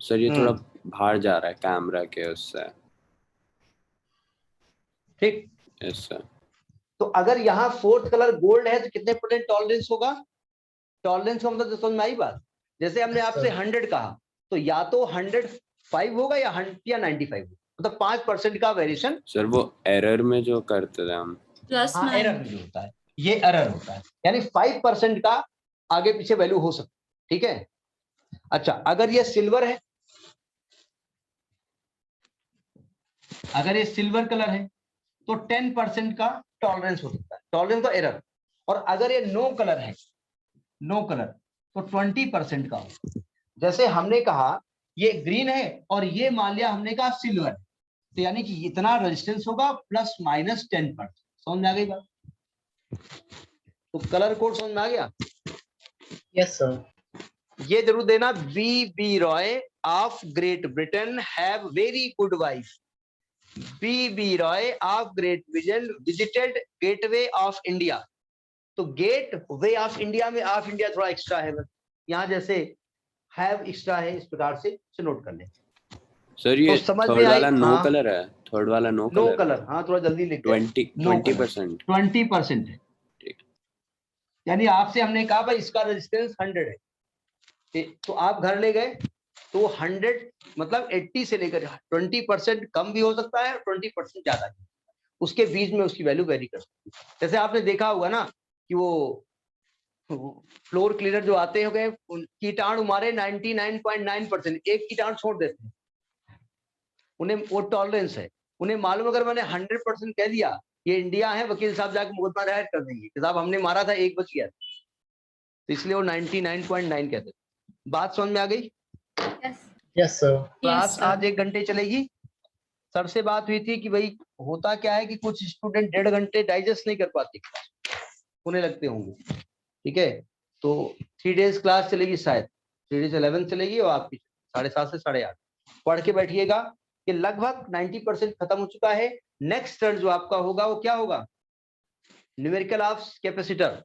S5: सर ये थोड़ा बाहर जा रहा है कैमरा के उससे।
S1: ठीक।
S5: Yes sir.
S1: तो अगर यहाँ फोर्थ कलर गोल्ड है तो कितने % टॉलरेंस होगा? टॉलरेंस का मतलब समझ में आई बात? जैसे हमने आपसे 100 कहा, तो या तो 105 होगा या 95 होगा। मतलब 5% का वेरिएशन।
S5: सर वो एरर में जो करते थे हम।
S2: Plus
S1: हाँ,
S2: 9.
S1: एरर भी होता है, ये एरर होता है। यानी 5% का आगे पीछे वैल्यू हो सकता है। ठीक है। अच्छा, अगर ये सिल्वर है, अगर ये सिल्वर कलर है तो 10% का टॉलरेंस हो सकता है। टॉलरेंस तो एरर। और अगर ये नो कलर है, नो कलर, तो 20% का हो। जैसे हमने कहा ये ग्रीन है और ये मान लिया हमने कहा सिल्वर, तो यानी कि इतना रेजिस्टेंस होगा ±10%। समझ में आ गई बात? तो कलर कोड समझ में आ गया?
S4: Yes sir.
S1: ये जरूर देना, B Roy of Great Britain have very good wife. B Roy of Great Britain visited Gateway of India. तो गेट वे ऑफ इंडिया में ऑफ इंडिया थोड़ा एक्स्ट्रा है, बस यहाँ जैसे हैव एक्स्ट्रा है, इस प्रकार से नोट कर लें।
S5: सर ये
S1: तो समझ में
S5: थर्ड
S1: आई?
S5: वाला नो
S1: हाँ,
S5: कलर है। थर्ड वाला नो
S1: नो
S5: कलर।
S1: कलर, हाँ थोड़ा जल्दी लिख दे।
S5: 20%
S1: 20% है।
S5: ठीक।
S1: यानी आपसे हमने कहा भाई इसका रेजिस्टेंस 100 है, तो आप घर ले गए तो 100 मतलब 80 से लेकर 20% कम भी हो सकता है, 20% ज्यादा भी। उसके बीच में उसकी वैल्यू वेरी कर सकती है। जैसे आपने देखा होगा ना कि वो फ्लोर क्लीनर जो आते हैं कीटाणु मारे 99.9%, एक कीटाणु छोड़ देते हैं, उन्हें वो टॉलरेंस है। उन्हें मालूम अगर मैंने 100% कह दिया ये इंडिया है, वकील साहब जाके मुकदमा दायर कर देंगे कि साहब हमने मारा था, एक बच गया, तो इसलिए वो 99.9 कहते हैं। बात समझ में आ गई?
S4: Yes, sir.
S1: Class
S2: sir.
S1: आज 1 घंटे चलेगी। सर से बात हुई थी कि भाई होता क्या है कि कुछ स्टूडेंट 1.5 घंटे डाइजेस्ट नहीं कर पाते, उन्हें लगते होंगे, ठीक है। तो 3 days क्लास चलेगी, शायद 3 days 11 चलेगी और आपकी 7:30 से 8:30 पढ़ के बैठिएगा कि लगभग 90% खत्म हो चुका है। नेक्स्ट टर्न जो आपका होगा वो क्या होगा? Numerical of capacitor.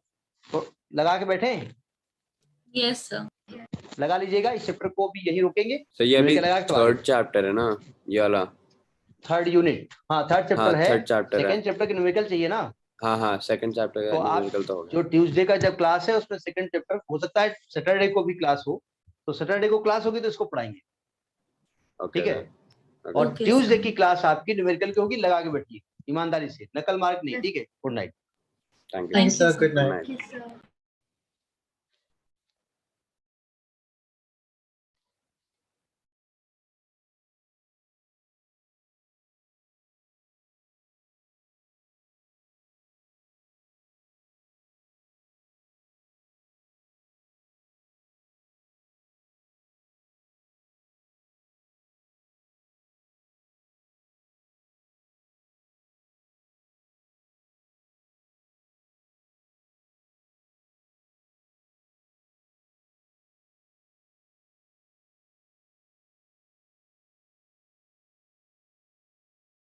S1: तो लगा के बैठे,
S2: Yes, sir.
S1: लगा लीजिएगा। इस चैप्टर को भी यही रोकेंगे।
S5: सर ये अभी
S1: numerical लगा के
S5: थर्ड चैप्टर है ना ये वाला?
S1: थर्ड यूनिट, हाँ थर्ड चैप्टर है।
S5: थर्ड चैप्टर है।
S1: सेकंड चैप्टर के न्यूमेरिकल चाहिए ना?
S5: हाँ सेकंड चैप्टर
S1: तो
S5: का
S1: आप
S5: न्यूमेरिकल तो हो
S1: जो ट्यूसडे का जब क्लास है उसमें सेकंड चैप्टर, हो सकता है सैटरडे को भी क्लास हो, तो सैटरडे को क्लास होगी तो इसको पढ़ाएंगे,
S5: गया।
S1: ठीक है।
S5: Okay.
S1: और
S2: Okay,
S1: ट्यूसडे
S2: sir.
S1: की क्लास आपकी न्यूमेरिकल की होगी, लगा के बैठिए ईमानदारी से, नकल मार्क नहीं, ठीक है। Good night.
S5: Thank you.
S4: Thanks,
S2: Thank you,
S4: sir.
S2: sir.
S4: Good night.
S3: Thank you, sir.